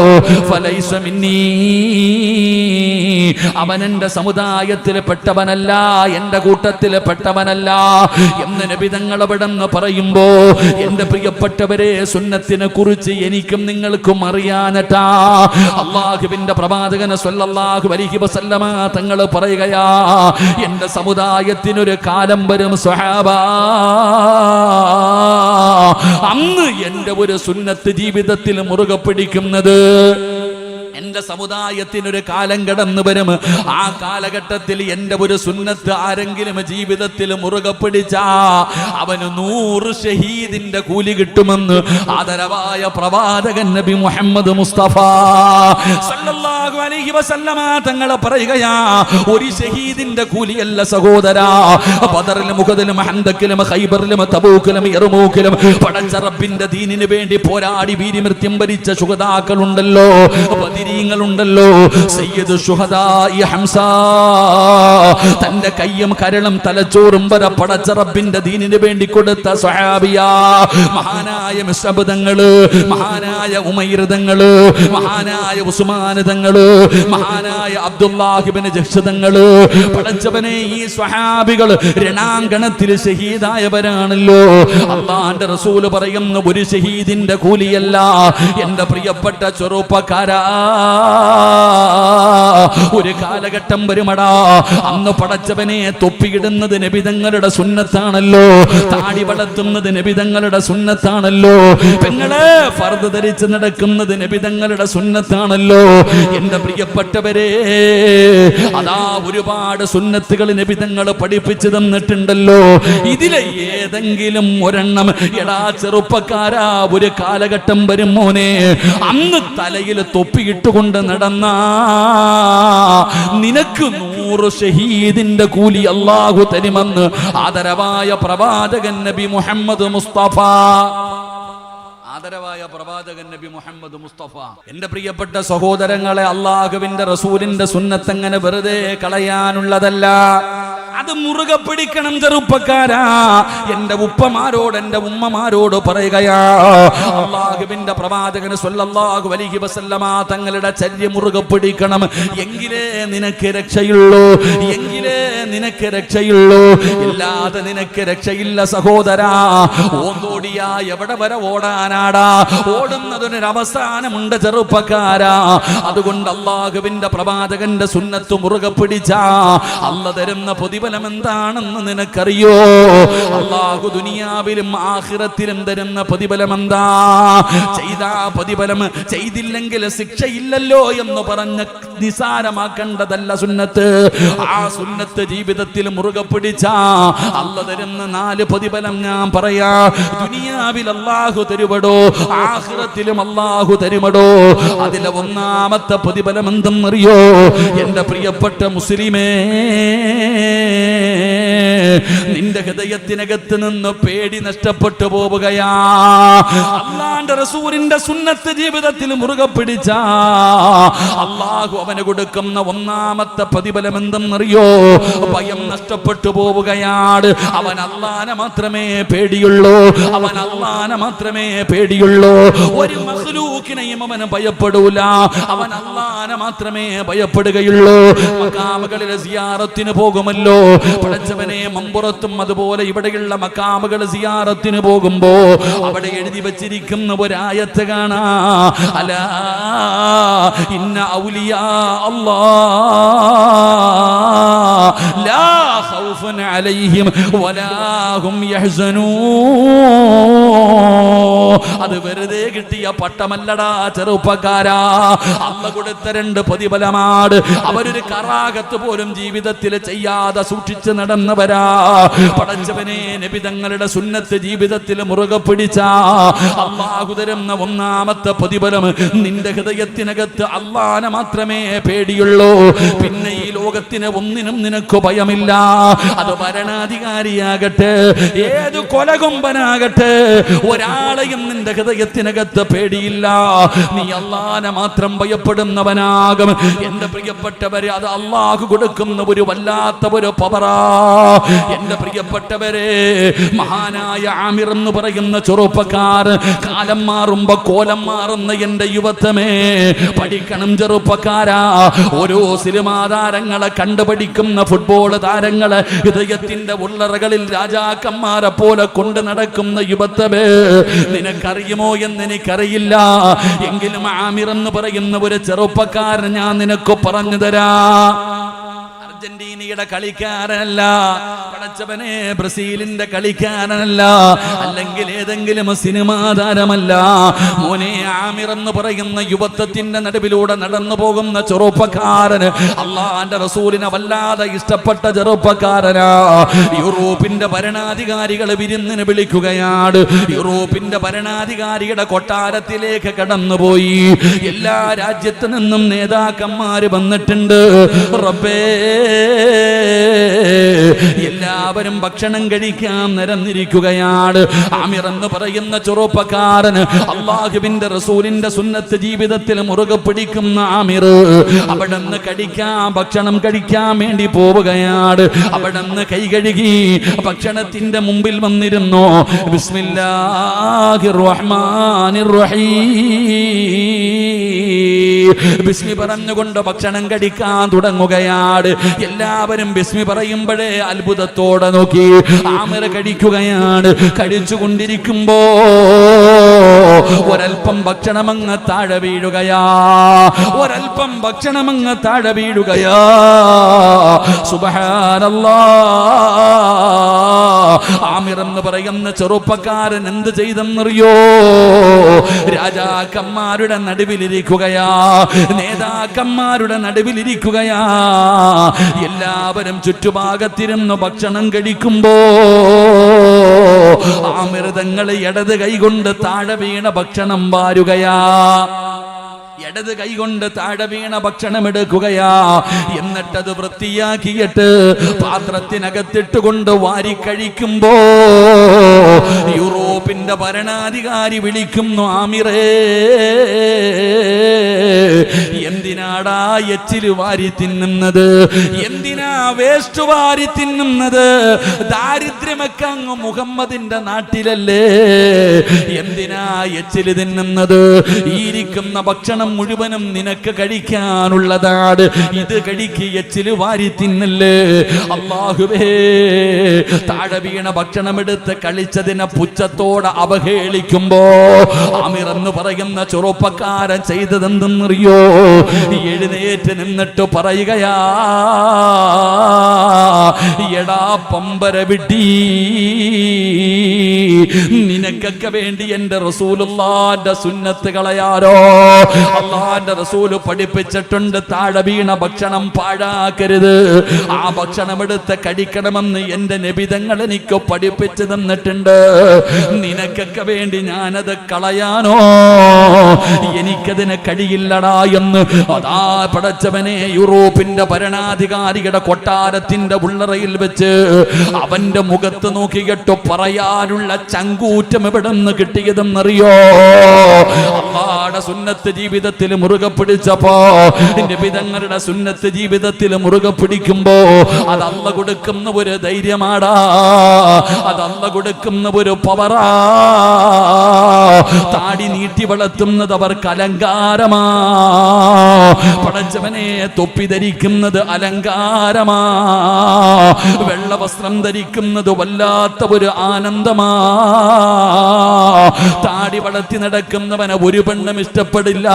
ഫലൈസ മിന്നീ, അവൻ എന്റെ സമുദായത്തിൽ പെട്ടവനല്ല, എന്റെ കൂട്ടത്തിൽ പെട്ടവനല്ല എന്ന് നബി തങ്ങൾ അവിടെന്ന് പറയുമ്പോ, എന്റെ പ്രിയപ്പെട്ടവരെ, സുന്നത്തിനെ കുറിച്ച് എനിക്കും നിങ്ങൾക്കും അറിയാനട്ടാ അല്ലാഹുവിന്റെ പ്രവാചകൻ സ്വല്ലല്ലാഹു അലൈഹി വസല്ലമ തങ്ങൾ പറയുകയാ, എന്റെ സമുദായത്തിനൊരു കാലം വരും സ്വഹാബാ, അന്ന് എന്റെ ഒരു സുന്നത്ത് ജീവിതത്തിൽ മുറുകെ പിടിക്കുന്നത്, എന്റെ സമുദായത്തിനൊരു കാലം കടന്നു വരും. ആ കാലഘട്ടത്തിൽ എന്റെ ഒരു സുന്നത്ത് ആരെങ്കിലും ജീവിതത്തിൽ മുറുകെ പിടിച്ചാ അവന് 100 ഷഹീദിന്റെ കൂലി കിട്ടുമെന്ന് ആദരവായ പ്രവാചകൻ നബി മുഹമ്മദ് മുസ്തഫ സല്ലല്ലാഹു അലൈഹി വസല്ലമ തങ്ങൾ പറയുകയാ, ഒരു ഷഹീദിന്റെ കൂലിയല്ല സഹോദരാ. ബദറിലും മുഹദിലും ഹന്തക്കിലും ഖൈബറിലും തബൂക്കിലും യർമൂക്കിലും പടച്ച റബ്ബിന്റെ ദീനിന് വേണ്ടി പോരാടി വീരമൃത്യു വരിച്ച ശുഹദാക്കളുണ്ടല്ലോ, ബദരീങ്ങളുണ്ടല്ലോ. സയ്യിദ് ശുഹദാഇ ഹംസ തന്റെ കയ്യും കരളും തലച്ചോറും വരെ പടച്ച റബ്ബിന്റെ ദീനിന് വേണ്ടി കൊടുത്ത സ്വഹാബിയാ. മഹാനായ മിസ്അബ് തങ്ങള്, മഹാനായ ഉമൈർ തങ്ങള്, മഹാനായ ഉസ്മാൻ തങ്ങള്, മഹാനായ അബ്ദുല്ലാഹ് ഇബ്നു ജഹ്ഷ് തങ്ങള്. പടച്ചവനെ, ഈ സ്വഹാബികൾ രണാങ്കണത്തിൽ ഷഹീദായവരാണല്ലോ. അല്ലാഹുവിന്റെ റസൂൽ പറയുന്ന ഒരു ഷഹീദിന്റെ കൂലിയല്ല. എന്റെ പ്രിയപ്പെട്ട ചെറുപ്പക്കാരാ, ഒരു കാലഘട്ടം വരുമടാ, അന്ന് പടച്ചവനെ തൊപ്പിയിടുന്നത് നബിതങ്ങളുടെ സുന്നത്താണല്ലോ, താടി വളർത്തുന്നത് നബിതങ്ങളുടെ സുന്നത്താണല്ലോ, പെങ്ങളെ ഫർദ് ധരിച്ച് നടക്കുന്നത് നബിതങ്ങളുടെ സുന്നത്താണല്ലോ. എന്റെ പ്രിയപ്പെട്ടവരെ, അതാ ഒരുപാട് സുന്നത്തുകൾ നബിതങ്ങൾ പഠിപ്പിച്ചു തന്നിട്ടുണ്ടല്ലോ. ഇതിലെ ഏതെങ്കിലും ഒരെണ്ണം എടാ ചെറുപ്പക്കാരാ, ഒരു കാലഘട്ടം വരും മോനെ, അന്ന് തലയിൽ തൊപ്പിയിട്ടുകൊണ്ട് നടന്ന നിനക്ക് 100 ഷഹീദിന്റെ കൂലി അല്ലാഹു തരുമെന്ന് ആദരവായ പ്രവാചകൻ നബി മുഹമ്മദ് മുസ്തഫ. ആദരവായ പ്രവാചകൻ നബി മുഹമ്മദ് മുസ്തഫ. എന്റെ പ്രിയപ്പെട്ട സഹോദരങ്ങളെ, അല്ലാഹുവിന്റെ റസൂലിന്റെ സുന്നത്ത് അങ്ങനെ വെറുതെ കളയാനുള്ളതല്ല. അത് മുറുകെ പിടിക്കണം ചെറുപ്പക്കാരാ. എന്റെ ഉപ്പമാരോട്, എന്റെ ഉമ്മമാരോട് പറയുകയാ, അല്ലാഹുവിന്റെ പ്രവാചകൻ സ്വല്ലല്ലാഹു അലൈഹി വസല്ലമ തങ്ങളുടെ ചര്യ മുറുകെ പിടിക്കണം. എങ്കിലേ നിനക്ക് രക്ഷയുള്ളൂ, എങ്കിലേ നിനക്ക് രക്ഷയുള്ളൂ. ഇല്ലാതെ നിനക്ക് രക്ഷയില്ല സഹോദരാ. ഓന്തോടിയാ എവിടെ വരെ ഓടാനാടാ? ഓടുന്നതിനൊരു അവസാനമുണ്ട് ചെറുപ്പക്കാരാ. അതുകൊണ്ട് അല്ലാഹുവിന്റെ പ്രവാചകന്റെ സുന്നത്ത് മുറുകെ പിടിച്ചാ അല്ലാഹു തരുന്ന പ്രതിഫലം എന്താണെന്ന് നിനക്കറിയോ? അല്ലാഹു ദുനിയാവിലും ആഖിറത്തിലും തരുന്ന പ്രതിഫലം എന്താ? ചെയ്താ പ്രതിഫലം, ചെയ്തില്ലെങ്കിൽ ശിക്ഷയില്ലല്ലോ എന്ന് പറഞ്ഞ് നിസാരമാക്കേണ്ടതല്ല സുന്നത്ത്. ആ സുന്നത്ത് ജീവിതത്തിൽ മുറുകെ പിടിച്ചാ അല്ലാഹു തരുന്ന 4 പ്രതിഫലം ഞാൻ പറയാ. ദുനിയാവിൽ അല്ലാഹു തരുവടോ, ആഖിറത്തിലും അല്ലാഹു തരുമടോ. അതിലെ ഒന്നാമത്തെ പ്രതിഫലം എന്തെന്നറിയോ എന്റെ പ്രിയപ്പെട്ട മുസ്ലിമേ? നിന്റെ ഹൃദയത്തിനകത്ത് നിന്ന് പേടി നഷ്ടപ്പെട്ടു പോവുകയാ. അല്ലാഹുവിന്റെ റസൂലിന്റെ സുന്നത്ത് ജീവിതത്തിൽ മുറുകെ പിടിച്ചാ അല്ലാഹു അവന് കൊടുക്കുന്ന ഒന്നാമത്തെ പ്രതിഫലം എന്തെന്നറിയോ? ഭയം നഷ്ടപ്പെട്ടു പോവുകയാണ്. അവൻ അല്ലാഹുവിനെ മാത്രമേ പേടിയുള്ളൂ, അവൻ അല്ലാഹുവിനെ മാത്രമേ പേടിയുള്ളൂ. ഒരു മഖ്ലൂക്കിനെയും അവൻ ഭയപ്പെടൂല, അവൻ അല്ലാഹുവിനെ മാത്രമേ ഭയപ്പെടുകയുള്ളൂ. മഖാമുകളിലെ സിയാറത്തിന് പോകുമല്ലോ പടച്ചവനെ, മമ്പുറത്തും അതുപോലെ ഇവിടെയുള്ള മഖാമുകൾ സിയാറത്തിന് പോകുമ്പോ അവിടെ എഴുതി വച്ചിരിക്കുന്ന ഒരായത്ത് കാണാ, അലാ ഇന്ന ഔലിയാ അല്ലാഹ് ലാ ഖൗഫുൻ അലൈഹിം വലാ ഹും യഹ്സനൂൻ. അത് വെറുതെ കിട്ടിയ പട്ടമല്ലടാ ചെറുപ്പക്കാരാ. അല്ലാഹു കൊടുത്ത 2 പ്രതിഫലമാണ്. അവരൊരു കറാഹത്ത് പോലും ജീവിതത്തിൽ ചെയ്യാതെ സൂക്ഷിച്ച് നടന്നവരാ. പടച്ചവനെ, നബി തങ്ങളുടെ സുന്നത്ത് ജീവിതത്തിൽ മുറുകെ പിടിച്ചാ അല്ലാഹു തരുന്ന ഒന്നാമത്തെ പ്രതിഫലം, നിന്റെ ഹൃദയത്തിനകത്ത് അല്ലാഹുവിനെ മാത്രമേ പേടിയുള്ളൂ. പിന്നെ ഈ ലോകത്തിന് ഒന്നിനും നിനക്ക് ഭയമില്ല. അത് ഭരണാധികാരിയാകട്ടെ, ഏത് കൊലകൊമ്പനാകട്ടെ, ഒരാളെയും നിന്റെ ഹൃദയത്തിനകത്ത് പേടിയില്ല. നീ അല്ലാഹുവിനെ മാത്രം ഭയപ്പെടുന്നവനാകും. എന്റെ പ്രിയപ്പെട്ടവരെ, അത് അല്ലാഹു കൊടുക്കുന്ന ഒരു വല്ലാത്ത ഒരു പവറാ. എന്റെ പ്രിയപ്പെട്ടവരെ, മഹാനായ ആമിർ എന്ന് പറയുന്ന ചെറുപ്പക്കാർ, കാലം മാറുമ്പോ കോലം മാറുന്ന എന്റെ യുവത്വമേ, പഠിക്കണം ചെറുപ്പക്കാരാ. ഓരോ സിനിമാ താരങ്ങളെ കണ്ടുപഠിക്കുന്ന ഫുട്ബോൾ താരങ്ങളെ ഹൃദയത്തിന്റെ ഉള്ളറകളിൽ രാജാക്കന്മാരെ പോലെ കൊണ്ട് നടക്കുന്ന യുവത്വമേ, നിനക്കറിയുമോ എന്ന് എനിക്കറിയില്ല. എങ്കിലും ആമിർ എന്ന് പറയുന്ന ഒരു ചെറുപ്പക്കാരൻ ഞാൻ നിനക്ക് പറഞ്ഞു തരാ. അർജന്റീനയുടെ കളിക്കാരനല്ല, പടച്ചവനെ ബ്രസീലിന്റെ കളിക്കാരനല്ല, അല്ലെങ്കിൽ ഏതെങ്കിലും സിനിമാ താരമല്ല. മോനെ ആമിർ എന്ന് പറയുന്ന യുവത്വത്തിന്റെ നടുവിലൂടെ നടന്നു പോകുന്ന ചെറുപ്പക്കാരന്, അള്ളാന്റെ റസൂലിനെ വല്ലാതെ ഇഷ്ടപ്പെട്ട ചെറുപ്പക്കാരനാ. യൂറോപ്പിന്റെ ഭരണാധികാരികൾ വിരുന്നിന് വിളിക്കുകയാണ്. യൂറോപ്പിന്റെ ഭരണാധികാരിയുടെ കൊട്ടാരത്തിലേക്ക് കടന്നുപോയി. എല്ലാ രാജ്യത്തു നിന്നും നേതാക്കന്മാര് വന്നിട്ടുണ്ട്. റബ്ബേ, എല്ലാവരും ഭക്ഷണം കഴിക്കാൻ നിരന്നിരിക്കുകയാണ്. ആമിർ എന്ന് പറയുന്ന ചെറുപ്പക്കാരന് അല്ലാഹുവിന്റെ റസൂലിന്റെ സുന്നത്ത് ജീവിതത്തിൽ മുറുകെ പിടിക്കുന്ന ആമിർ അവിടെ നിന്ന് ഭക്ഷണം കഴിക്കാൻ വേണ്ടി പോവുകയാണ്. അവിടെ നിന്ന് കൈ കഴുകി ഭക്ഷണത്തിന്റെ മുമ്പിൽ വന്നിരുന്നു. ബിസ്മില്ലാഹിർ റഹ്മാനിർ റഹീം, ബിസ്മി പറഞ്ഞുകൊണ്ട് ഭക്ഷണം കഴിക്കാൻ തുടങ്ങുകയാണ്. എല്ലാവരും ബിസ്മി പറയുമ്പോഴേ അത്ഭുതത്തോടെ നോക്കി ആമിർ കഴിക്കുകയാണ്. കഴിച്ചുകൊണ്ടിരിക്കുമ്പോ ഒരൽപ്പം ഭക്ഷണമങ്ങ് താഴെ വീഴുകയാ. ഒരൽപ്പം ഭക്ഷണമങ്ങ് താഴെ വീഴുകയാ. സുബ്ഹാനല്ലാഹ്. ആമിർ എന്ന് പറയുന്ന ചെറുപ്പക്കാരൻ എന്ത് ചെയ്തെന്നറിയോ? രാജാക്കന്മാരുടെ നടുവിലിരിക്കുകയാ, നേതാക്കന്മാരുടെ നടുവിലിരിക്കുകയാ. എല്ലാവരും ചുറ്റുഭാഗത്തിരുന്ന് ഭക്ഷണം കഴിക്കുമ്പോ ആമിർ തങ്ങൾ ഇടത് കൈകൊണ്ട് താഴെ വീണ ഭക്ഷണം വാരുകയാ. ഇടത് കൈകൊണ്ട് താഴെ വീണ ഭക്ഷണം എടുക്കുകയാ. എന്നിട്ടത് വൃത്തിയാക്കിയിട്ട് പാത്രത്തിനകത്തിട്ടുകൊണ്ട് വാരിക്കഴിക്കുമ്പോ യൂറോപ്പിന്റെ ഭരണാധികാരി വിളിക്കുന്നു, ആമിറേ, എന്തിനാടാ എച്ചില് വാരി തിന്നുന്നത്? എന്തിനാ വേസ്റ്റ് വാരി തിന്നുന്നത്? ദാരിദ്ര്യമൊക്കെ അങ്ങ് മുഹമ്മദിന്റെ നാട്ടിലല്ലേ, എന്തിനാ എച്ചില് തിന്നുന്നത്? ഇരിക്കുന്ന ഭക്ഷണം മുഴുവനും നിനക്ക് കഴിക്കാനുള്ളതാണ്, ഇത് കഴിക്ക്, എച്ചില് വാരി തിന്നല്ലേ. അല്ലാഹുവേ, താഴെ വീണ ഭക്ഷണമെടുത്ത് കളിച്ചതിനെ പുച്ഛത്തോടെ അവഹേളിക്കുമ്പോ ആമിർ എന്ന് പറയുന്ന ചെറുപ്പക്കാരൻ ചെയ്തതെന്തെന്നറിയോ? എഴുന്നേറ്റ് നിന്നിട്ട് പറയുകയാ, എടാ പമ്പര വിട്ടി, നിനക്കൊക്കെ വേണ്ടി എന്റെ റസൂലുള്ളാഹിന്റെ സുന്നത്ത് കളയാരോ? അള്ളാന്റെ റസൂല് പഠിപ്പിച്ചിട്ടുണ്ട്, താഴെ വീണ ഭക്ഷണം പാഴാക്കരുത്, ആ ഭക്ഷണം എടുത്ത് കഴിക്കണമെന്ന് എന്റെ നബിതങ്ങൾ എനിക്ക് പഠിപ്പിച്ചു തന്നിട്ടുണ്ട്. നിനക്കൊക്കെ വേണ്ടി ഞാനത് കളയാനോ? എനിക്കതിന് കഴിയില്ലടാ എന്ന് അതാ പടച്ചവനെ യൂറോപ്പിന്റെ ഭരണാധികാരിയുടെ കൊട്ടാരത്തിന്റെ ഉള്ളറയിൽ വെച്ച് അവന്റെ മുഖത്ത് നോക്കിയിട്ട് പറയാനുള്ള ചങ്കൂറ്റം എവിടെ നിന്ന് കിട്ടിയതെന്നറിയോ? അള്ളാഹുവിന്റെ സുന്നത്ത് ജീവിതത്തിൽ മുറുകെ പിടിച്ചപ്പോ, നബിതങ്ങളുടെ സുന്നത്ത് ജീവിതത്തിൽ മുറുകെ പിടിക്കുമ്പോ അത് അല്ലാഹു കൊടുക്കുന്ന ഒരു ധൈര്യമാടാ, അത് അല്ലാഹു കൊടുക്കുന്ന ഒരു പവറാ. താടി നീട്ടി വളർത്തുന്നത് അവർക്ക് അലങ്കാരമാ. പടച്ചവനെ, തൊപ്പി ധരിക്കുന്നത് അലങ്കാരമാ. വെള്ള വസ്ത്രം ധരിക്കുന്നത് വല്ലാത്ത ഒരു ആനന്ദമാ. താടി വളർത്തി നടക്കുന്നവനെ ഒരു പെണ്ണും ഇഷ്ടപ്പെടില്ല.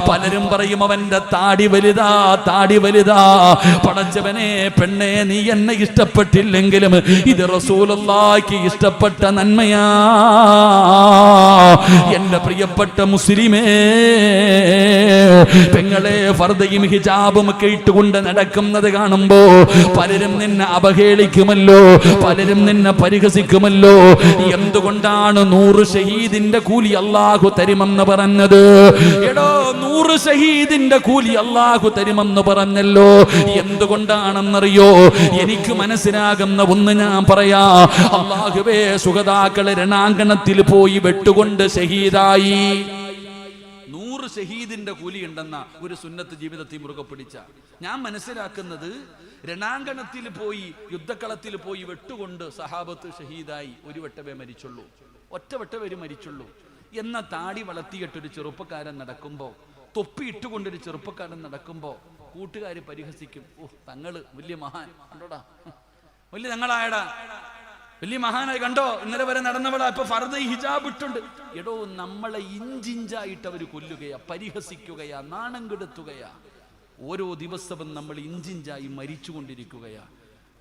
പലരും പറയും അവന്റെ താടി വലുതാ, താടി വലുതാ. പടച്ചവനെ, പെണ്ണെ, നീ എന്നെ ഇഷ്ടപ്പെട്ടില്ലെങ്കിലും ഇത് റസൂലുള്ളാഹിക്ക് ഇഷ്ടപ്പെട്ട നന്മയാ. എന്റെ പ്രിയപ്പെട്ട മുസ്ലിമേ, പെങ്ങളെ, ഫർദയും ഹിജാബും ഒക്കെ ഇട്ടുകൊണ്ട് നടക്കുന്നത് കാണുമ്പോ പലരും നിന്നെ അപഹേളിക്കുമല്ലോ, പലരും നിന്നെ പരിഹസിക്കുമല്ലോ. എന്തുകൊണ്ടാണ് 100 ഷഹീദിന്റെ കൂലി അല്ലാഹു തരുമെന്ന് പറഞ്ഞത്? എടോ, 100 ഷഹീദിന്റെ കൂലി അല്ലാഹു തരുമെന്ന് പറഞ്ഞല്ലോ. എന്തുകൊണ്ടാണെന്നറിയോ? എനിക്ക് മനസ്സിലാകുന്ന ഒന്ന് ഞാൻ പറയാ. അല്ലാഹുവേ, സുഹദാക്കളെ രണാങ്കണത്തിൽ പോയി വെട്ടുകൊണ്ട് ഷഹീദായി. 100 ഷഹീദിന്റെ കൂലി ഉണ്ടെന്ന ഒരു സുന്നത്ത് ജീവിതത്തിൽ മുറുകെ പിടിച്ച ഞാൻ മനസ്സിലാക്കുന്നത്, രണാങ്കണത്തിൽ പോയി, യുദ്ധക്കളത്തിൽ പോയി വെട്ടുകൊണ്ട് സഹാബത്ത് ഷഹീദായി. ഒരു വട്ടവേ മരിച്ചുള്ളൂ, ഒറ്റ വട്ടവേ മരിച്ചുള്ളൂ. എന്ന താടി വളർത്തിയിട്ടൊരു ചെറുപ്പക്കാരൻ നടക്കുമ്പോ, തൊപ്പി ഇട്ടുകൊണ്ടൊരു ചെറുപ്പക്കാരൻ നടക്കുമ്പോ കൂട്ടുകാര് പരിഹസിക്കും. ഓ, തങ്ങള് വലിയ മഹാൻ കണ്ടോടാ, വലിയ തങ്ങളായടാ, വലിയ മഹാനായി കണ്ടോ, ഇന്നലെ വരെ നടന്നവളാ, ഇപ്പൊ ഫർദ് ഹിജാബ് ഇട്ടുണ്ട്. എടോ, നമ്മളെ ഇഞ്ചിഞ്ചായിട്ട് അവർ കൊല്ലുകയാ, പരിഹസിക്കുകയാ, നാണം കെടുത്തുകയാ. ഓരോ ദിവസവും നമ്മൾ ഇഞ്ചിഞ്ചായി മരിച്ചുകൊണ്ടിരിക്കുകയാണ്.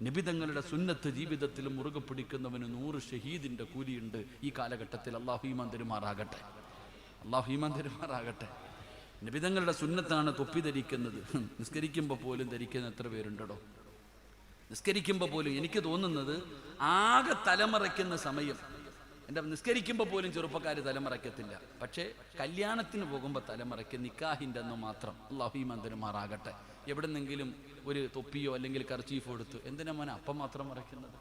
നബിതങ്ങളുടെ സുന്നത്ത് ജീവിതത്തിൽ മുറുകെ പിടിക്കുന്നവന് 100 ഷഹീദിന്റെ കൂലിയുണ്ട് ഈ കാലഘട്ടത്തിൽ. അല്ലാഹു ഈമാൻ തരുമാറാകട്ടെ, അല്ലാഹു ഈമാൻ തരുമാറാകട്ടെ. നബിതങ്ങളുടെ സുന്നത്താണ് തൊപ്പി ധരിക്കുന്നത്. നിസ്കരിക്കുമ്പോൾ പോലും ധരിക്കുന്ന എത്ര പേരുണ്ടോ? നിസ്കരിക്കുമ്പോൾ പോലും എനിക്ക് തോന്നുന്നത് ആകെ തലമറയ്ക്കുന്ന സമയം, എൻ്റെ നിസ്കരിക്കുമ്പോൾ പോലും ചെറുപ്പക്കാർ തലമറയ്ക്കത്തില്ല, പക്ഷേ കല്യാണത്തിന് പോകുമ്പോൾ തലമറയ്ക്കുക, നിക്കാഹിൻ്റെ അന്ന് മാത്രം. അല്ലാഹു ഈമാൻ തരുമാറാകട്ടെ. എവിടെന്നെങ്കിലും ഒരു തൊപ്പിയോ അല്ലെങ്കിൽ കർച്ചീഫോ എടുത്തു, എന്തിനാ മോനെ അപ്പം മാത്രം മറയ്ക്കുന്നത്?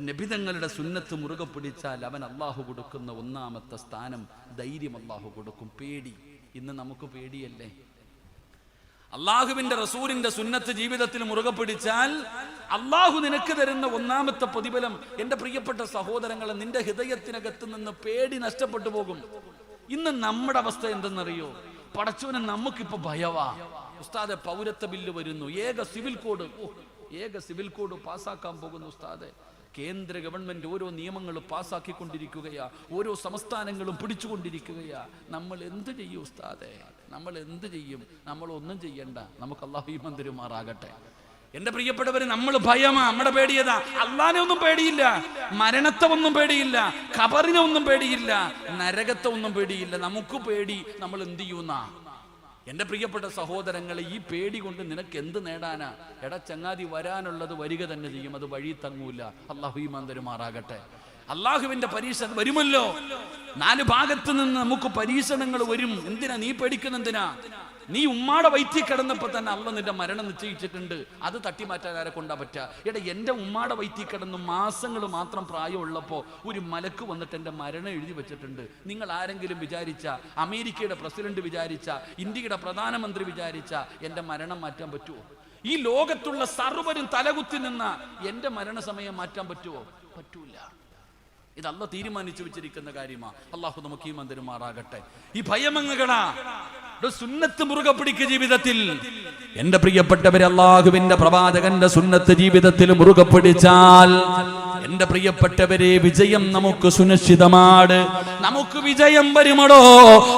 നബിതങ്ങളുടെ സുന്നത്ത് മുറുകെ പിടിച്ചാൽ അവൻ അള്ളാഹു കൊടുക്കുന്ന ഒന്നാമത്തെ സ്ഥാനം ധൈര്യം അള്ളാഹു കൊടുക്കും. പേടി, ഇന്ന് നമുക്ക് പേടിയല്ലേ? അള്ളാഹുവിന്റെ റസൂലിന്റെ സുന്നത്ത് ജീവിതത്തിൽ മുറുകെ പിടിച്ചാൽ അള്ളാഹു നിനക്ക് തരുന്ന ഒന്നാമത്തെ പ്രതിഫലം, എൻ്റെ പ്രിയപ്പെട്ട സഹോദരങ്ങളെ, നിന്റെ ഹൃദയത്തിനകത്ത് നിന്ന് പേടി നഷ്ടപ്പെട്ടു പോകും. ഇന്ന് നമ്മുടെ അവസ്ഥ എന്തെന്നറിയോ? പടച്ചവനെ നമുക്കിപ്പോ ഭയവാ. ഉസ്താദെ, പൗരത്വ ബില്ല് വരുന്നു, ഏക സിവിൽ കോഡ് പാസ്സാക്കാൻ പോകുന്നു ഉസ്താദെ. കേന്ദ്ര ഗവൺമെന്റ് ഓരോ നിയമങ്ങൾ പാസ്സാക്കിക്കൊണ്ടിരിക്കുകയാ, ഓരോ സംസ്ഥാനങ്ങളും പിടിച്ചുകൊണ്ടിരിക്കുകയാ. നമ്മൾ എന്ത് ചെയ്യും ഉസ്താദെ? നമ്മൾ എന്ത് ചെയ്യും? നമ്മളൊന്നും ചെയ്യണ്ട, നമുക്ക് അല്ലാഹു ഈമാൻ തരുമാറാകട്ടെ. എന്റെ പ്രിയപ്പെട്ടവര്, നമ്മൾ ഭയമാ, നമ്മുടെ പേടിയതാ. അള്ളാനെ ഒന്നും പേടിയില്ല, മരണത്തെ ഒന്നും പേടിയില്ല, ഖബറിനെ ഒന്നും പേടിയില്ല, നരകത്തെ ഒന്നും പേടിയില്ല. നമുക്ക് പേടി നമ്മൾ എന്ത് ചെയ്യുന്ന. എൻ്റെ പ്രിയപ്പെട്ട സഹോദരങ്ങളെ, ഈ പേടി കൊണ്ട് നിനക്ക് എന്ത് നേടാനാ? എടാ ചങ്ങാതി, വരാനുള്ളത് വരിക തന്നെ ചെയ്യും, അത് വഴി തങ്ങൂല. അല്ലാഹു ഈമാൻ തരുമാറാകട്ടെ. അള്ളാഹുവിന്റെ പരീക്ഷ വരുമല്ലോ. 4 ഭാഗത്ത് നിന്ന് നമുക്ക് പരീക്ഷണങ്ങൾ വരും. എന്തിനാ നീ പേടിക്കുന്ന? എന്തിനാ? നീ ഉമ്മാടെ വയറ്റിൽ കിടന്നപ്പോ തന്നെ അള്ള നിന്റെ മരണം നിശ്ചയിച്ചിട്ടുണ്ട്. അത് തട്ടിമാറ്റാൻ ആരെ കൊണ്ടാ പറ്റുക? എടാ, എൻ്റെ ഉമ്മാടെ വയറ്റിൽ കിടന്ന് മാസങ്ങൾ മാത്രം പ്രായമുള്ളപ്പോൾ ഒരു മലക്ക് വന്നിട്ട് എൻ്റെ മരണം എഴുതി വെച്ചിട്ടുണ്ട്. നിങ്ങൾ ആരെങ്കിലും വിചാരിച്ച, അമേരിക്കയുടെ പ്രസിഡന്റ് വിചാരിച്ച, ഇന്ത്യയുടെ പ്രധാനമന്ത്രി വിചാരിച്ച എൻ്റെ മരണം മാറ്റാൻ പറ്റുമോ? ഈ ലോകത്തുള്ള സർവ്വരും തലകുത്തി നിന്ന എൻ്റെ മരണസമയം മാറ്റാൻ പറ്റുമോ? പറ്റൂല. ഇത് അള്ളാഹ് തീരുമാനിച്ചു വെച്ചിരിക്കുന്ന കാര്യമാണ്. അള്ളാഹു നമുക്ക് ഈമാൻ തരുമാറാകട്ടെ. ഈ ഭയമങ്ങകളാ സുന്നത്ത് മുറുകെ പിടിക്കുക ജീവിതത്തിൽ. എന്റെ പ്രിയപ്പെട്ടവരെ, അള്ളാഹുവിന്റെ പ്രവാചകന്റെ സുന്നത്ത് ജീവിതത്തിൽ മുറുകെ പിടിച്ചാൽ എന്റെ പ്രിയപ്പെട്ടവരെ, വിജയം നമുക്ക് സുനിശ്ചിതമാണ്. നമുക്ക് വിജയം വരുമടോ,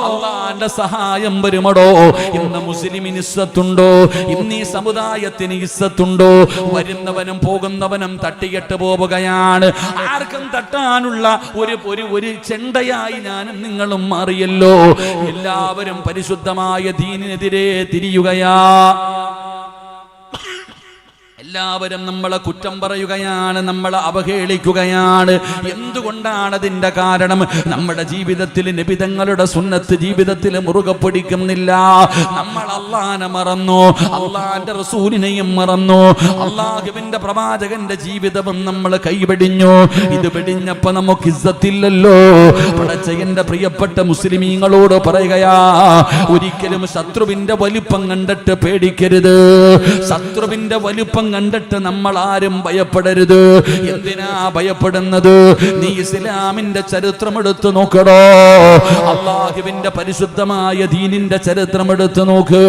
അള്ളാന്റെ സഹായം വരുമടോ. ഇന്ന് മുസ്ലിമിന് ഇസ്സത്തുണ്ടോ? ഇന്ന് ഈ സമുദായത്തിന് ഇസ്സത്തുണ്ടോ? വരുന്നവനും പോകുന്നവനും തട്ടിയിട്ട് പോവുകയാണ്. ആർക്കും തട്ടാനുള്ള ഒരു ചെണ്ടയായി ഞാനും നിങ്ങളും മാറിയല്ലോ. എല്ലാവരും പരിശുദ്ധമായ ദീനിനെതിരെ തിരിയുകയാ. എല്ലാവരും നമ്മളെ കുറ്റം പറയുകയാണ്, നമ്മളെ അവഹേളിക്കുകയാണ്. എന്തുകൊണ്ടാണ്? അതിന്റെ കാരണം നമ്മുടെ ജീവിതത്തിൽ നബിതങ്ങളുടെ സുന്നത്ത് ജീവിതത്തിൽ മുറുകെ പിടിക്കുന്നില്ല. നമ്മൾ അള്ളാനെ മറന്നു, അള്ളാന്റെ റസൂലിനെയും മറന്നു, അള്ളാഹുവിന്റെ പ്രവാചകന്റെ ജീവിതവും നമ്മൾ കൈവെടിഞ്ഞു. ഇത് വെടിഞ്ഞപ്പോ നമുക്ക് ഇസ്സത്തില്ലല്ലോ. പടച്ചവന്റെ പ്രിയപ്പെട്ട മുസ്ലിമീങ്ങളോട് പറയുകയാ, ഒരിക്കലും ശത്രുവിന്റെ വലിപ്പം കണ്ടിട്ട് പേടിക്കരുത്. ശത്രുവിന്റെ വലിപ്പം കണ്ടിട്ട് നമ്മൾ ആരും ഭയപ്പെടരുത്. എന്തിനാ ഭയപ്പെടുന്നത്? നീ ഇസ്ലാമിന്റെ ചരിത്രം എടുത്തു നോക്കടോ. അള്ളാഹുവിന്റെ പരിശുദ്ധമായ ദീനിന്റെ ചരിത്രം എടുത്തു നോക്ക്.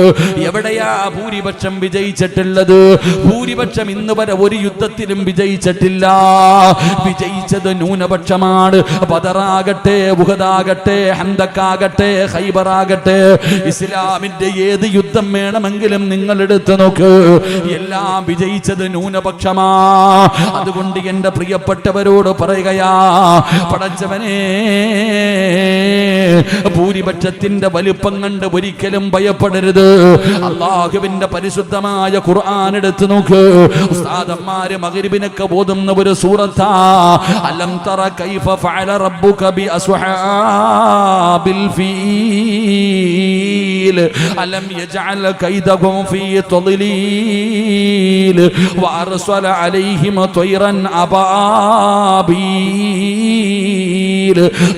എവിടെയാ ഭൂരിപക്ഷം വിജയിച്ചിട്ടുള്ളത്? ഭൂരിപക്ഷം ഇന്ന് വരെ ഒരു യുദ്ധത്തിലും വിജയിച്ചിട്ടില്ല. വിജയിച്ചത് ന്യൂനപക്ഷമാണ്. ബദറാകട്ടെ, ഉഹദാകട്ടെ, ഹന്തക്കാകട്ടെ, ഖൈബറാകട്ടെ, ഇസ്ലാമിന്റെ ഏത് യുദ്ധം വേണമെങ്കിലും നിങ്ങൾ എടുത്തു നോക്ക്, എല്ലാം വിജയിച്ചത് ന്യൂനപക്ഷമാ. അതുകൊണ്ട് എന്റെ പ്രിയപ്പെട്ടവരോട് പറയുകയാ, പടച്ചവനെ, ഭൂരിപക്ഷത്തിന്റെ വലുപ്പം കണ്ട് ഒരിക്കലും ഭയപ്പെടരുത്. അള്ളാഹുവിന്റെ പരിശുദ്ധമായ ഖുർആൻ എടുത്തു നോക്ക്. ഉസ്താദന്മാര് മഗ്രിബിനൊക്കെ ഓതുന്ന ഒരു സൂറത്താ, അലം തറ കൈഫ ഫഅല റബ്ബുക ബി അസ്ഹാബിൽ ഫീൽ അലം യജഅൽ കൈദഹും ഫീ തദ്ലീൽ وأرسل عليهم طيرا أبابيل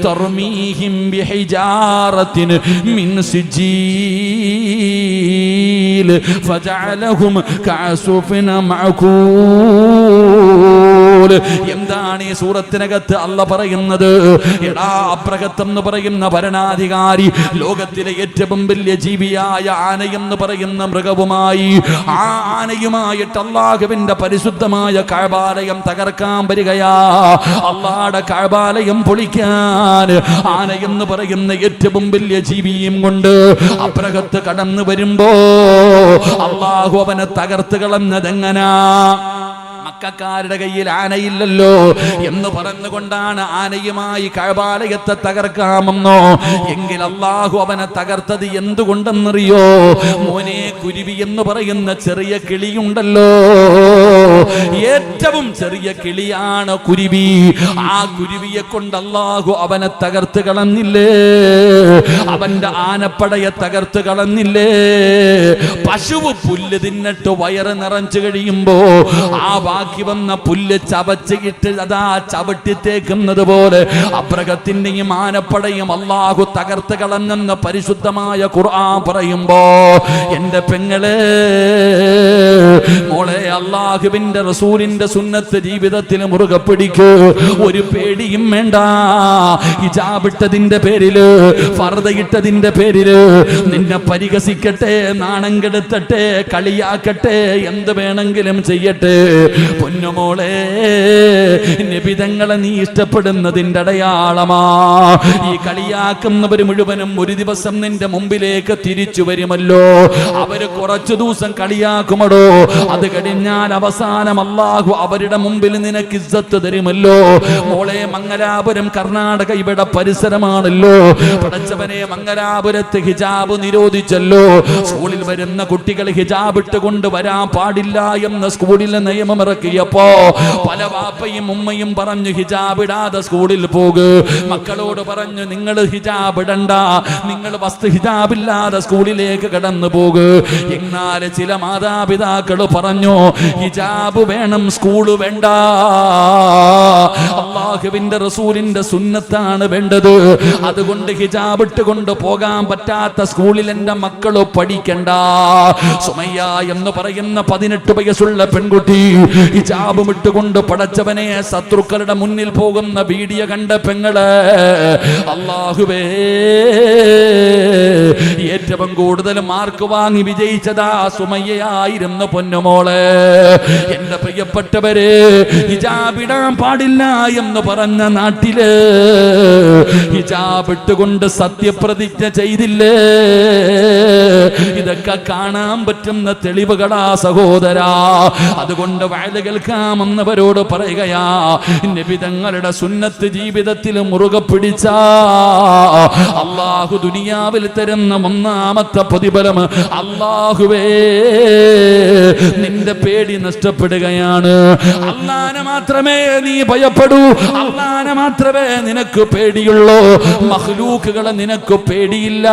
ترميهم بحجارة من سجيل فجعلهم كعصف مأكول. പറയുമ്പോൾ എന്താണ് ഈ സൂറത്തിനകത്ത് അല്ല പറയുന്നത്? എടാ അബ്രഹത്ത് എന്ന് പറയുന്ന ഭരണാധികാരി ലോകത്തിലെ ഏറ്റവും വലിയ ജീവിയായ ആനയെന്ന് പറയുന്ന മൃഗവുമായി, ആ ആനയുമായിട്ട് അല്ലാഹുവിന്റെ പരിശുദ്ധമായ കഅബാലയം തകർക്കാൻ വരികയാ. അല്ലാഹുവിന്റെ കഅബാലയം പൊളിക്കാൻ ആനയെന്ന് പറയുന്ന ഏറ്റവും വലിയ ജീവിയും കൊണ്ട് അബ്രഹത്ത് കടന്നു വരുമ്പോ അല്ലാഹു അവനെ തകർത്ത് കളഞ്ഞതെങ്ങനാ? മക്കക്കാരുടെ കയ്യിൽ ആനയില്ലല്ലോ എന്ന് പറഞ്ഞുകൊണ്ടാണ് ആനയുമായി കഅബാലയത്തെ തകർക്കാമെന്നോ? എങ്കിൽ അല്ലാഹു അവനെ തകർത്തത് എന്തുകൊണ്ടെന്നറിയോ? മോനെ, കുരുവി എന്ന് പറയുന്ന ചെറിയ കിളിയുണ്ടല്ലോ, ഏറ്റവും ചെറിയ കിളിയാണ് കുരുവി. ആ കുരുവിയെ കൊണ്ട് അല്ലാഹു അവനെ തകർത്ത് കളഞ്ഞില്ലേ? അവന്റെ ആനപ്പടയെ തകർത്ത് കളഞ്ഞില്ലേ? പശുവ് പുല്ല് തിന്നിട്ട് വയറ് നിറച്ചു കഴിയുമ്പോ ആ ബാക്കി വന്ന പുല്ല് ചവച്ചിട്ട് അതാ ചവിട്ടി തേക്കുന്നത് പോലെ അബ്രഹത്തിന്റെയും ആനപ്പടയും അല്ലാഹു തകർത്ത് കളഞ്ഞെന്ന് പരിശുദ്ധമായ ഖുർആൻ പറയുമ്പോ, എന്റെ പെങ്ങളെ, മോളെ, അല്ലാഹുവിന്റെ റസൂലിന്റെ സുന്നത്ത് ജീവിതത്തിൽ മുറുകെ പിടിക്കൂ. ഒരു പേടിയും വേണ്ട. ഹിജാബിട്ടതിന്റെ പേരില്, ഫർദയിട്ടതിന്റെ പേരില് നിന്നെ പരിഹസിക്കട്ടെ, നാണം കെടുത്തട്ടെ, കളിയാക്കട്ടെ, എന്ത് വേണമെങ്കിലും ചെയ്യട്ടെ. പൊന്നുമോളെ, നബിതങ്ങളെ നീ ഇഷ്ടപ്പെടുന്നതിന്റെ അടയാളമാ. ഈ കളിയാക്കുന്നവർ മുഴുവനും ഒരു ദിവസം നിന്റെ മുമ്പിലേക്ക് തിരിച്ചു വരുമല്ലോ. അവര് കുറച്ചു ദിവസം കളിയാക്കുമടോ, അത് കഴിഞ്ഞാൽ അവസാനം അല്ലാഹു അവരുടെ മുമ്പിൽ നിനക്ക് ഇസ്സത്ത് തരുമല്ലോ. മോളെ, മംഗലാപുരം കർണാടക ഇവിടെ പരിസരമാണല്ലോ. പടച്ചവനെ, മംഗലാപുരത്ത് ഹിജാബ് നിരോധിച്ചല്ലോ. സ്കൂളിൽ വരുന്ന കുട്ടികൾ ഹിജാബ് ഇട്ടുകൊണ്ട് വരാൻ പാടില്ല എന്ന സ്കൂളിലെ നിയമം ഇറക്കിയപ്പോ പല വാപ്പയും ഉമ്മയും പറഞ്ഞു, ഹിജാബ് ഇടാതെ സ്കൂളിൽ പോകൂ. മക്കളോട് പറഞ്ഞു, നിങ്ങൾ ഹിജാബ് ഇടണ്ട, നിങ്ങൾ വസ്തു ഹിജാബില്ലാതെ സ്കൂളിലേക്ക് കടന്നു പോകൂ. എന്നാൽ ചില മാതാപിതാക്കൾ പറഞ്ഞു, ഹിജാബ് വേണം, സ്കൂള് വേണ്ട. അല്ലാഹുവിന്റെ റസൂലിന്റെ സുന്നത്താണ് വേണ്ടത്. അതുകൊണ്ട് ഹിജാബ് ഇട്ടുകൊണ്ട് പോകാൻ പറ്റാത്ത സ്കൂളിൽ എന്റെ മക്കള് പഠിക്കണ്ട. സുമയ്യ എന്ന് പറയുന്ന 18 വയസ്സുള്ള പെൺകുട്ടി ഹിജാബും ഇട്ടുകൊണ്ട് പടച്ചവനെ ശത്രുക്കളുടെ മുന്നിൽ പോകുന്ന വീഡിയോ കണ്ട പെങ്ങള്, അല്ലാഹുവേ, ഏറ്റവും കൂടുതൽ മാർക്ക് വാങ്ങി വിജയിച്ചതാ സുമയ്യയായിരുന്നു പൊന്നുമോളെ. എന്റെ പ്രിയപ്പെട്ടവരെ, ഹിജാബ് ഇടാൻ പാടില്ല എന്ന് പറഞ്ഞ നാട്ടില് ഹിജാബ് ഇട്ടുകൊണ്ട് സത്യപ്രതിജ്ഞ ചെയ്തില്ലേ? ഇതൊക്കെ കാണാൻ പറ്റുന്ന തെളിവുകളാ സഹോദരാ. അതുകൊണ്ട് വഅദ് കേൾക്കാമെന്നവരോട് പറയുകയാ, നബി തങ്ങളുടെ സുന്നത്ത് ജീവിതത്തിൽ മുറുകെ പിടിച്ച അല്ലാഹു ദുനിയാവിൽ തരുന്ന ഒന്നാമത്തെ പ്രതിഫലം, അല്ലാഹുവേ, നിന്റെ പേടി നഷ്ടപ്പെടുകയാണ്. അല്ലാഹനെ മാത്രമേ നീ ഭയപ്പെടൂ, അല്ലാഹനെ മാത്രമേ നിനക്ക് പേടിയുള്ളൂ, മഖ്ലൂക്കുകളെ നിനക്ക് പേടിയില്ല.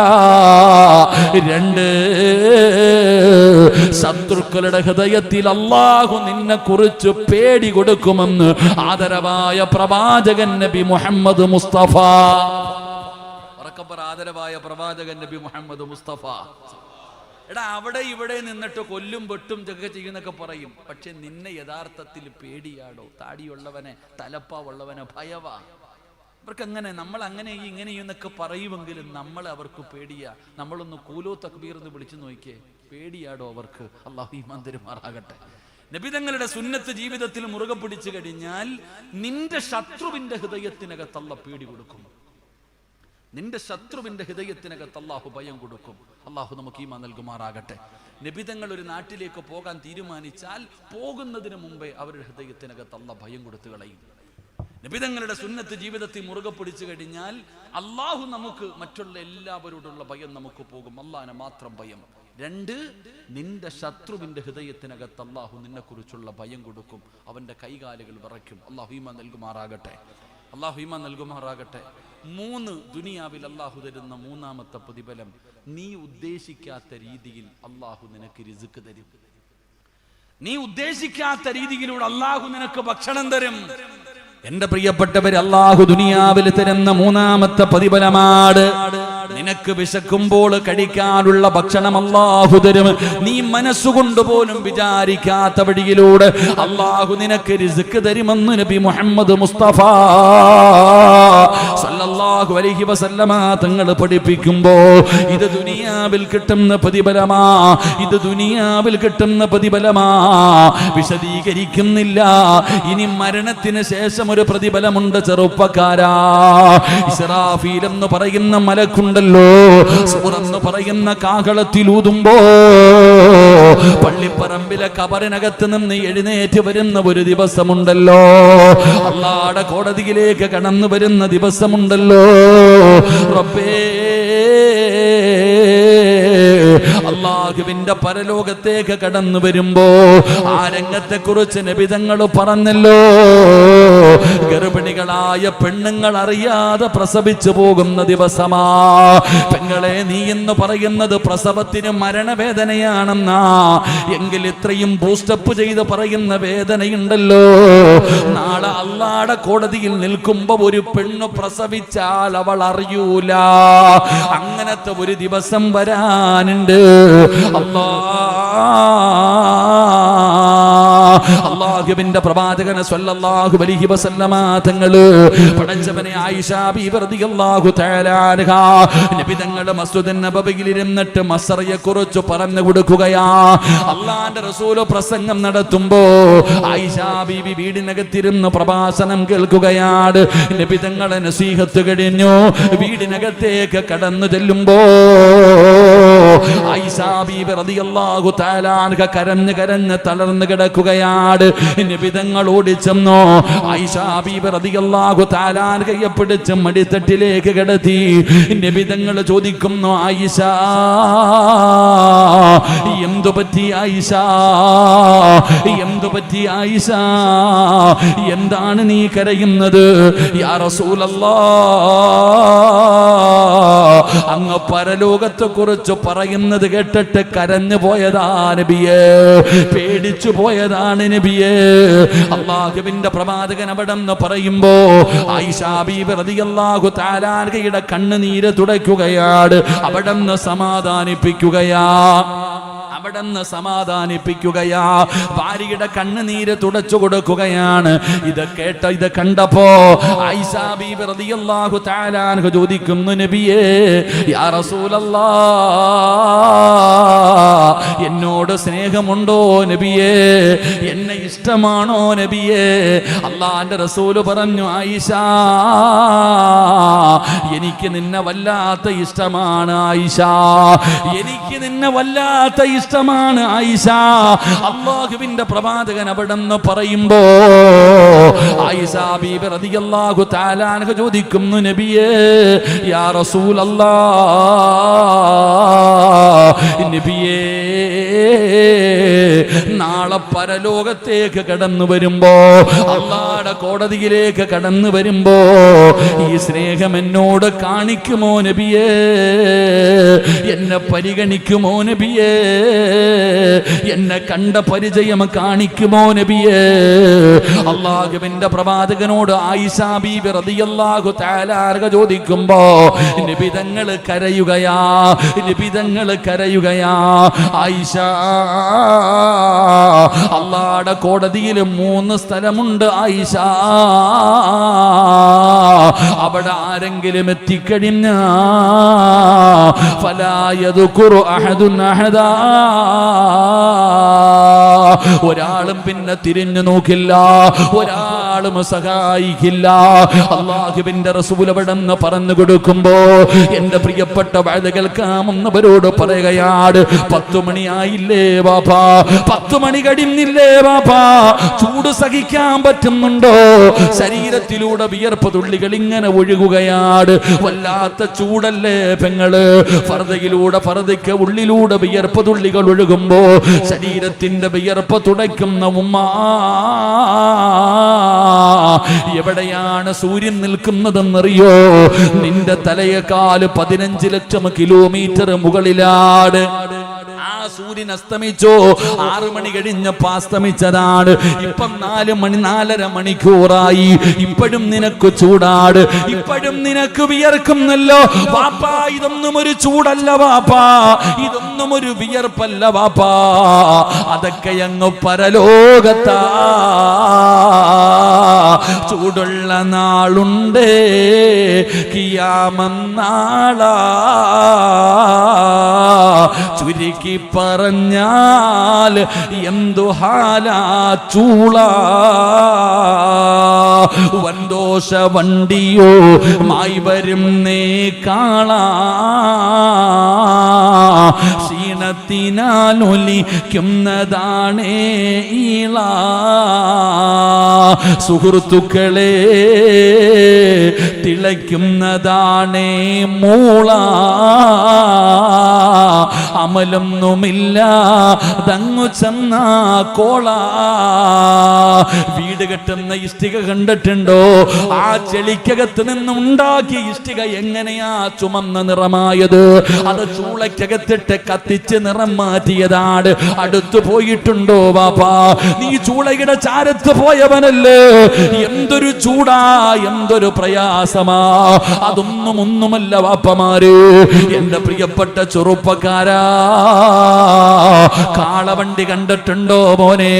2, ശത്രുക്കളുടെ ഹൃദയത്തിൽ അല്ലാഹു നിന്നെ കുറിച്ച് പേടി കൊടുക്കുമെന്ന് ആദരവായ പ്രവാചകൻ നബി മുഹമ്മദ് മുസ്തഫ. ആദരവായ പ്രവാചകൻ നബി മുഹമ്മദ് മുസ്തഫ. എടാ, അവിടെ ഇവിടെ നിന്നിട്ട് കൊല്ലും വെട്ടും ജഗ ചെയ്യുന്നൊക്കെ പറയും. പക്ഷെ നിന്നെ യഥാർത്ഥത്തിൽ പേടിയാടോ? താടിയുള്ളവനെ, തലപ്പാവുള്ളവനെ ഭയവാ. അവർക്ക് അങ്ങനെ, നമ്മൾ അങ്ങനെ ഇങ്ങനെയെന്നൊക്കെ പറയുമെങ്കിലും നമ്മൾ അവർക്ക് പേടിയാ. നമ്മളൊന്ന് കൂലോ തക്ബീർ എന്ന് വിളിച്ചു നോക്കിയേ, പേടിയാടോ അവർക്ക്? അല്ലാഹു ഈമാൻ തരുമാറാകട്ടെ. നബിതങ്ങളുടെ സുന്നത്ത് ജീവിതത്തിൽ മുറുകെ പിടിച്ചു കഴിഞ്ഞാൽ നിന്റെ ശത്രുവിന്റെ ഹൃദയത്തിനകത്ത് അല്ലാഹു പേടി കൊടുക്കും. നിന്റെ ശത്രുവിന്റെ ഹൃദയത്തിനകത്ത് അല്ലാഹു ഭയം കൊടുക്കും. അല്ലാഹു നമുക്ക് ഈമാൻ നൽകുമാറാകട്ടെ. നബിതങ്ങൾ ഒരു നാട്ടിലേക്ക് പോകാൻ തീരുമാനിച്ചാൽ പോകുന്നതിന് മുമ്പേ അവരുടെ ഹൃദയത്തിനകത്ത് അല്ലാഹു ഭയം കൊടുത്തു കളയും. നബിതങ്ങളുടെ സുന്നത്ത് ജീവിതത്തിൽ മുറുകെ പിടിച്ചു കഴിഞ്ഞാൽ അല്ലാഹു നമുക്ക് മറ്റുള്ള എല്ലാവരോടുള്ള ഭയം നമുക്ക് പോകും. അല്ലാഹനെ മാത്രം ഭയം. 2, നിന്റെ ശത്രുവിന്റെ ഹൃദയത്തിനകത്ത് അല്ലാഹു നിന്നെ കുറിച്ചുള്ള ഭയം കൊടുക്കും. അവന്റെ കൈകാലുകൾ വിറയ്ക്കും. അല്ലാഹു ഈമാൻ നൽകുമാറാകട്ടെ. അല്ലാഹു ഈമാൻ നൽകുമാറാകട്ടെ. 3, ദുനിയാവിൽ അല്ലാഹു തരുന്ന മൂന്നാമത്തെ പ്രതിഫലം, നീ ഉദ്ദേശിക്കാത്ത രീതിയിൽ അല്ലാഹു നിനക്ക് റിസ്ക് തരും. നീ ഉദ്ദേശിക്കാത്ത രീതിയിലൂടെ അല്ലാഹു നിനക്ക് ഭക്ഷണം തരും. എന്റെ പ്രിയപ്പെട്ടവർ, അല്ലാഹു ദുനിയാവിൽ തരുന്ന മൂന്നാമത്തെ പ്രതിഫലമാണ് നിനക്ക് വിശക്കുമ്പോൾ കഴിക്കാനുള്ള ഭക്ഷണം അല്ലാഹു തരും. നീ മനസ്സുകൊണ്ട് പോലും വിചാരിക്കാത്ത വഴിയിലൂടെ അല്ലാഹു നിനക്ക് റിസ്ക് തരുമെന്ന് നബി മുഹമ്മദ് മുസ്തഫ സല്ലല്ലാഹു അലൈഹി വസല്ലമ തങ്ങൾ പഠിപ്പിക്കുമ്പോ ഇത് ദുനിയാവിൽ കിട്ടുന്ന പ്രതിഫലമാ, ഇത് ദുനിയാവിൽ കിട്ടുന്ന പ്രതിഫലമാ. വിശദീകരിക്കുന്നില്ല. ഇനി മരണത്തിന് ശേഷം ഒരു പ്രതിഫലമുണ്ട് ചെറുപ്പക്കാരാ. ഇസ്രാഫീൽ എന്ന് പറയുന്ന മലക്കുണ്ടല്ലോ, സൂർ എന്ന് പറയുന്ന കാഹളത്തിലൂതുമ്പോ പള്ളിപ്പറമ്പിലെ കബറിനകത്ത് നിന്ന് എഴുന്നേറ്റ് വരുന്ന ഒരു ദിവസമുണ്ടല്ലോ, അല്ലാഹുവിന്റെ കോടതിയിലേക്ക് കടന്നു വരുന്ന ദിവസമുണ്ടല്ലോ. റബ്ബേ, അല്ലാഹുവിന്റെ പരലോകത്തേക്ക് കടന്നു വരുമ്പോ ആ രംഗത്തെ കുറിച്ച് നബി തങ്ങൾ പറഞ്ഞല്ലോ, ഗർഭിണികളായ പെണ്ണുങ്ങൾ അറിയാതെ പ്രസവിച്ചു പോകുന്ന ദിവസമാ. പെങ്ങളെ, നീ എന്ന് പറയുന്നത് പ്രസവത്തിന് മരണവേദനയാണെന്നാ, എങ്കിൽ ഇത്രയും ബൂസ്റ്റപ്പ് ചെയ്ത് പറയുന്ന വേദനയുണ്ടല്ലോ. നാളെ അല്ലാഹുവിന്റെ കോടതിയിൽ നിൽക്കുമ്പോ ഒരു പെണ്ണ് പ്രസവിച്ചാൽ അവൾ അറിയൂല. അങ്ങനത്തെ ഒരു ദിവസം വരാനുണ്ട്. അല്ലാഹുവിന്റെ പ്രവാചകൻ സല്ലല്ലാഹു അലൈഹി വസല്ലമ തങ്ങള് പടച്ചവനെ ആയിഷ ബീവി റളിയല്ലാഹു തആല അൻഹാ നബി തങ്ങൾ മസ്ജിദ് നബവിയിൽ ഇരുന്നിട്ട് മസ്റയെ കുറിച്ച് പറഞ്ഞു കൊടുക്കുകയാ. അല്ലാഹുവിന്റെ റസൂൽ പ്രസംഗം നടത്തുമ്പോ ആയിഷ ബീവി വീടിനകത്തിരുന്ന് പ്രഭാഷണം കേൾക്കുകയാണ്. നബി തങ്ങൾ നസീഹത്ത് കഴിഞ്ഞു വീടിനകത്തേക്ക് കടന്നു ചെല്ലുമ്പോ ആയിഷ ബീവി റളിയല്ലാഹു തആല അൻഹ കരഞ്ഞ് കരഞ്ഞ് തളർന്നു കിടക്കുകയാണ്. നബി തങ്ങൾ ഓടിച്ചെന്നോ ആയിഷ ബീവി റളിയല്ലാഹു തആല അൻഹയെ പിടിച്ച് മടിത്തട്ടിലേക്ക് കിടത്തി. നബി തങ്ങൾ ചോദിക്കുന്നു, ആയിഷ എന്തു പറ്റി ആയിഷ, എന്തു പറ്റി ആയിഷ, എന്താണ് നീ കരയുന്നത്? യാ റസൂലല്ലാഹ്, അങ്ങ് പരലോകത്തെ കുറിച്ച് പറയുന്നത് കേട്ടിട്ട് കരഞ്ഞു പോയതാ നബിയേ, പേടിച്ചു പോയതാണ് നബിയേ. അല്ലാഹുവിന്റെ പ്രവാചകൻ അവിടെ നിന്ന് പറയുമ്പോ ആയിഷ ബീവി റളിയല്ലാഹു തആല അൻഹയുടെ കണ്ണുനീര് തുടയ്ക്കുകയാണ്. അവിടെ നിന്ന് സമാധാനിപ്പിക്കുകയാ, അവിടെന്ന് സമാധാനിപ്പിക്കുകയാ, ഭാര്യയുടെ കണ്ണുനീര് തുടച്ചു കൊടുക്കുകയാണ്. ഇത് കണ്ടപ്പോ ആയിഷ ബീവി റളിയല്ലാഹു തആല അൻഹ ചോദിക്കുന്നു, നബിയേ, യാ റസൂലല്ലാഹ്, എന്നോട് സ്നേഹമുണ്ടോ നബിയേ, എന്നെ ഇഷ്ടമാണോ നബിയേ? അല്ലാഹുവിന്റെ റസൂല് പറഞ്ഞു, ആയിഷ, എനിക്ക് നിന്നെ വല്ലാത്ത ഇഷ്ടമാണ് ആയിഷ, എനിക്ക് നിന്നെ വല്ലാത്ത ഇഷ്ടമാണ് ആയിഷ. അല്ലാഹുവിന്റെ പ്രവാചകൻ അവിടെന്ന് പറയുമ്പോ ആയിഷ ബീബി റളിയല്ലാഹു തആല അൻഹ ചോദിക്കുന്നു, നബിയേ, യാ റസൂലല്ലാഹ്, നബിയേ, നാളെ പരലോകത്തേക്ക് കടന്നു വരുമ്പോ, അല്ലാഹുവിന്റെ കോടതിയിലേക്ക് കടന്നു വരുമ്പോ ഈ സ്നേഹം എന്നോട് കാണിക്കുമോ നബിയേ? എന്നെ പരിഗണിക്കുമോ നബിയേ? എന്നെ കണ്ട പരിചയം കാണിക്കുമോ നബിയേ? അല്ലാഹുവിന്റെ പ്രവാചകനോട് ആയിഷ ബീബി റളിയല്ലാഹു തആല അൻഹ ചോദിക്കുമ്പോ നബി തങ്ങൾ കരയുകയാ, നബി തങ്ങൾ കരയുകയാ. ആയിഷ, അല്ലാഹുവിന്റെ കോടതിയിൽ 3 സ്ഥലമുണ്ട് ആയിഷ. അവിടെ ആരെങ്കിലും എത്തിക്കഴിഞ്ഞാ ഫലാ യദ്കുറു അഹദുൻ അഹദാ, ഒരാളും പിന്നെ തിരിഞ്ഞു നോക്കില്ല, ഒരാളും സഹായിക്കില്ല. അല്ലാഹുവിന്റെ റസൂൽ അവിടെന്ന് പറഞ്ഞു കൊടുക്കുമ്പോ എന്റെ പ്രിയപ്പെട്ട വഅദ് കേൾക്കാമെന്നവരോട് പറയുകയാണ്, 10 മണിയായില്ലേ ബാപ്പാ, 10 മണി കഴിഞ്ഞില്ലേ ബാപ്പാ, ചൂട് സഹിക്കാൻ പറ്റുന്നുണ്ടോ? ശരീരത്തിലൂടെ വിയർപ്പ് തുള്ളികൾ ഇങ്ങനെ ഒഴുകുകയാണ്. വല്ലാത്ത ചൂടല്ലേ പെങ്ങള്? ഫർദയിലൂടെ ഫർദയ്ക്ക് ഉള്ളിലൂടെ വിയർപ്പ് തുള്ളികൾ ഒഴുകുമ്പോ ശരീരത്തിന്റെ വിയർപ്പ് തുടയ്ക്കുന്ന ഉമ്മ, എവിടെയാണ് സൂര്യൻ നിൽക്കുന്നതെന്നറിയോ? നിന്റെ തലയേക്കാൾ 15 ലക്ഷം കിലോമീറ്റർ മുകളിലാണ്. ആ ആ സൂര്യൻ അസ്തമിച്ചോ 6 മണി കഴിഞ്ഞപ്പോൾ അസ്തമിച്ചതാണ്. ഇപ്പം 4 മണി 4.5 മണിക്കൂറായി. ഇപ്പോഴും നിനക്ക് ചൂടാട്, ഇപ്പോഴും നിനക്ക് വിയർക്കുന്നല്ലോ വാപ്പാ. ഇതൊന്നും ഒരു ചൂടല്ല വാപ്പാ, ഇതൊന്നും ഒരു വിയർപ്പല്ല വാപ്പാ, അതൊക്കെ അങ്ങ് പരലോകത്താ. ചൂടുള്ള നാളുണ്ട് കിയാമം നാളാ, ചുരുക്കി പറഞ്ഞാൽ എന്തു ഹാലാ ചൂളാ. വൻദോഷ വണ്ടിയോ മായി വരും നേ കാളാ, ക്ഷീണത്തിനാലൊലിക്കുന്നതാണേ ഈള. സുഹൃത്തുക്കളെ തിളയ്ക്കുന്നതാണേ മൂള. അമലൊന്നുമില്ല തങ്ങു ചെന്ന കോള. വീട് കെട്ടുന്ന ഇഷ്ടിക കണ്ടിട്ടുണ്ടോ? ആ ചെളിക്കകത്ത് നിന്ന് ഉണ്ടാക്കിയ ഇഷ്ടിക എങ്ങനെയാ ചുമന്ന നിറമായത്? അത് ചൂളക്കകത്തിട്ട് കത്തിച്ച് നിറം മാറ്റിയതാണ്. അടുത്തു പോയിട്ടുണ്ടോ വാപ്പാ? നീ ചൂളയുടെ ചാരത്ത് പോയവനല്ലേ? എന്തൊരു ചൂടാ, എന്തൊരു പ്രയാസമാ. ഒന്നുമല്ല വാപ്പമാര്. എന്റെ പ്രിയപ്പെട്ട ചെറുപ്പക്കാരാ, കാളവണ്ടി കണ്ടിട്ടുണ്ടോ മോനെ?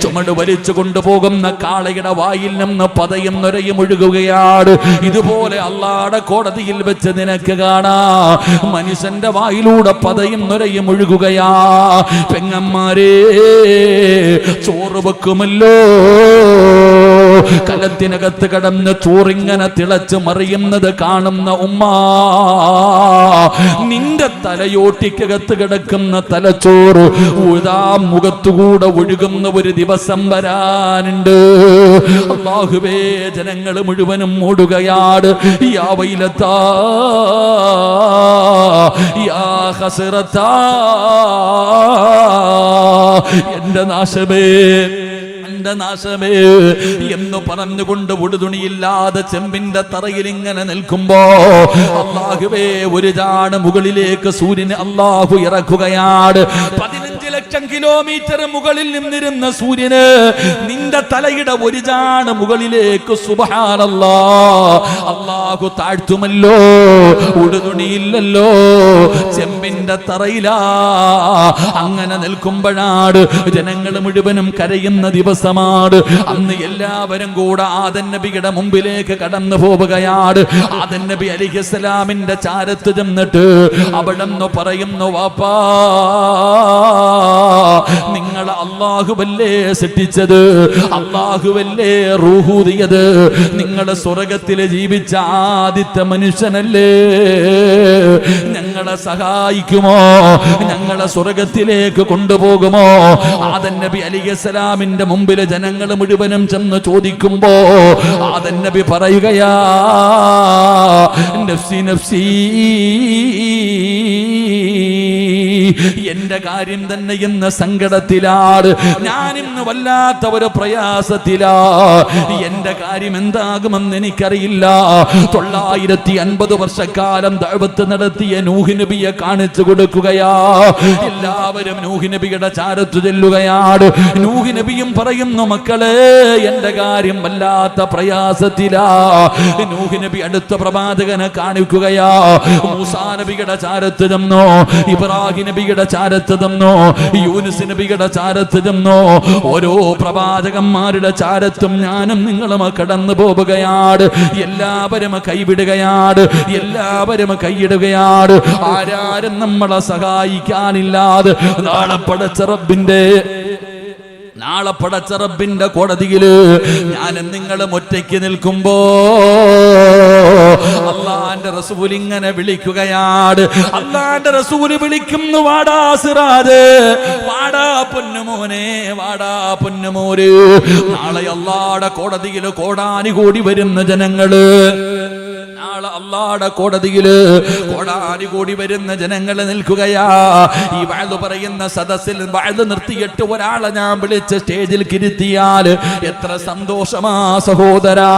ചുമട് വലിച്ചു കൊണ്ടുപോകുന്ന കാളയുടെ വായിൽ നിന്ന് പതയും നൊരയും ഒഴുകുകയാണ്. ഇതുപോലെ അള്ളാഹുവിന്റെ കോടതിയിൽ വെച്ച് നിനക്ക് കാണാ മനുഷ്യന്റെ വായിലൂടെ പതയും നൊരയും ഒഴുകുകയാ. പെങ്ങന്മാരെ, ചോറ് വെക്കുമല്ലോ, കലത്തിനകത്ത് കടന്ന് ചോറിങ്ങനെ തിളച്ച് മറിയുന്നത് കാണുന്ന ഉമ്മ, നിന്റെ തലയോട്ടിക്കകത്ത് കിടക്കുന്ന തലച്ചോറ് മുഖത്തുകൂടെ ഒഴുകുന്ന ഒരു ദിവസം വരാനുണ്ട്. അല്ലാഹുവേ, ജനങ്ങൾ മുഴുവനും ഓടുകയാണ്. യാ വൈലത്താ യാ ഹസ്റത്താ, എന്റെ നാശമേ, നാശമേ എന്ന് പറഞ്ഞുകൊണ്ട് ഉടുതുണിയില്ലാതെ ചെമ്പിന്റെ തറയിൽ ഇങ്ങനെ നിൽക്കുമ്പോ അല്ലാഹുവേ, ഒരു ചാണ് മുകളിലേക്ക് സൂര്യനെ അല്ലാഹു ഇറക്കുകയാണ്. 15 ലക്ഷം കിലോമീറ്റർ മുകളിൽ നിന്നിരുന്ന സൂര്യന് നിന്റെ തലയുടെ ഒരു ചാണ് മുകളിലേക്ക് സുബ്ഹാനല്ലാഹ് അല്ലാഹു താഴ്ത്തുമല്ലോ. ഉടുതുണിയില്ലല്ലോ, ചെമ്പിന്റെ തറയിലാ. അങ്ങനെ നിൽക്കുമ്പോഴാണ് ജനങ്ങൾ മുഴുവനും കരയുന്ന ദിവസം. അന്ന് എല്ലാവരും കൂടെ ആദം നബിയുടെ മുമ്പിലേക്ക് കടന്നു പോവുകയാണ്. ആദം നബി അലൈഹിസ്സലാമിന്റെ ചാരത്ത് ചെന്നിട്ട് അവിടെ നിന്ന് പറയുന്നു, വാപ്പാ, നിങ്ങളെ അല്ലാഹുവല്ലേ സൃഷ്ടിച്ചത്, അല്ലാഹുവല്ലേ റൂഹൂദിയത്, നിങ്ങളെ സ്വർഗത്തിൽ ജീവിച്ച ആദ്യത്തെ മനുഷ്യനല്ലേ, ഞങ്ങളെ സഹായിക്കുമോ, ഞങ്ങളെ സ്വർഗത്തിലേക്ക് കൊണ്ടുപോകുമോ? ആദം നബി അലൈഹിസ്സലാമിന്റെ മുമ്പിൽ ജനങ്ങൾ മുഴുവനും ചെന്ന് ചോദിക്കുമ്പോ ആദം നബി പറയുകയാ, നഫ്സി നഫ്സി, എന്റെ കാര്യം തന്നെ എന്ന സങ്കടത്തിലാണ് ഞാൻ ഇന്ന്, വല്ലാത്ത ഒരു പ്രയാസത്തിലാ. എന്റെ കാര്യം എന്താകുമെന്ന് എനിക്കറിയില്ല. 950 വർഷക്കാലം ദഅവത്ത് നടത്തിയ നൂഹ് നബിയെ കാണിച്ചു കൊടുക്കുകയാ. എല്ലാവരും നൂഹ് നബിയുടെ ചാരത്തു ചെല്ലുകയാണ്. നൂഹ് നബിയും പറയുന്നു, മക്കളെ, എന്റെ കാര്യം വല്ലാത്ത പ്രയാസത്തിലാ. നൂഹ് നബി അടുത്ത പ്രവാചകനെ കാണിക്കുകയാ. മൂസാ നബിയുടെ ചാരത്ത് ചെന്നോ, ഇബ്രാഹിം നബിയുടെ ചാരത്ത് ചെന്നോ, യൂനുസ് നബിയുടെ ചാരത്ത് ചെന്നോ. ഓരോ പ്രവാചകന്മാരുടെ ചാരത്തും ഞാനും നിങ്ങളും കടന്നു പോവുകയാണ്. എല്ലാവരും കൈവിടുകയാണ്, എല്ലാവരും കൈയിടുകയാണ്. ആരാരും നമ്മളെ സഹായിക്കാനില്ലാതെ നാളെ പടച്ച റബ്ബിന്റെ കോടതിയില് ഞാനും നിങ്ങളും ഒറ്റയ്ക്ക് നിൽക്കുമ്പോ അല്ലാഹുവിന്റെ റസൂൽ ഇങ്ങനെ വിളിക്കുകയാണ്. അല്ലാഹുവിന്റെ റസൂൽ വിളിക്കുന്നു, വാടാ സിറാജ്, വാടാ പൊന്നുമോനെ, വാടാ പൊന്നുമോര്. നാളെ അല്ലാഹുവിന്റെ കോടതിയിൽ കോടാനുകോടി വരുന്ന ജനങ്ങള്, നാളെ അല്ലാഹുവിന്റെ കോടതിയില് കോടാനുകോടി വരുന്ന ജനങ്ങൾ നിൽക്കുകയാ. ഈ വഅദ് പറയുന്ന സദസ്സിൽ വഅദ് നിർത്തിയിട്ട് ഒരാളെ ഞാൻ വിളിച്ച് സ്റ്റേജിൽ കിരുത്തിയാൽ എത്ര സന്തോഷമാ സഹോദരാ.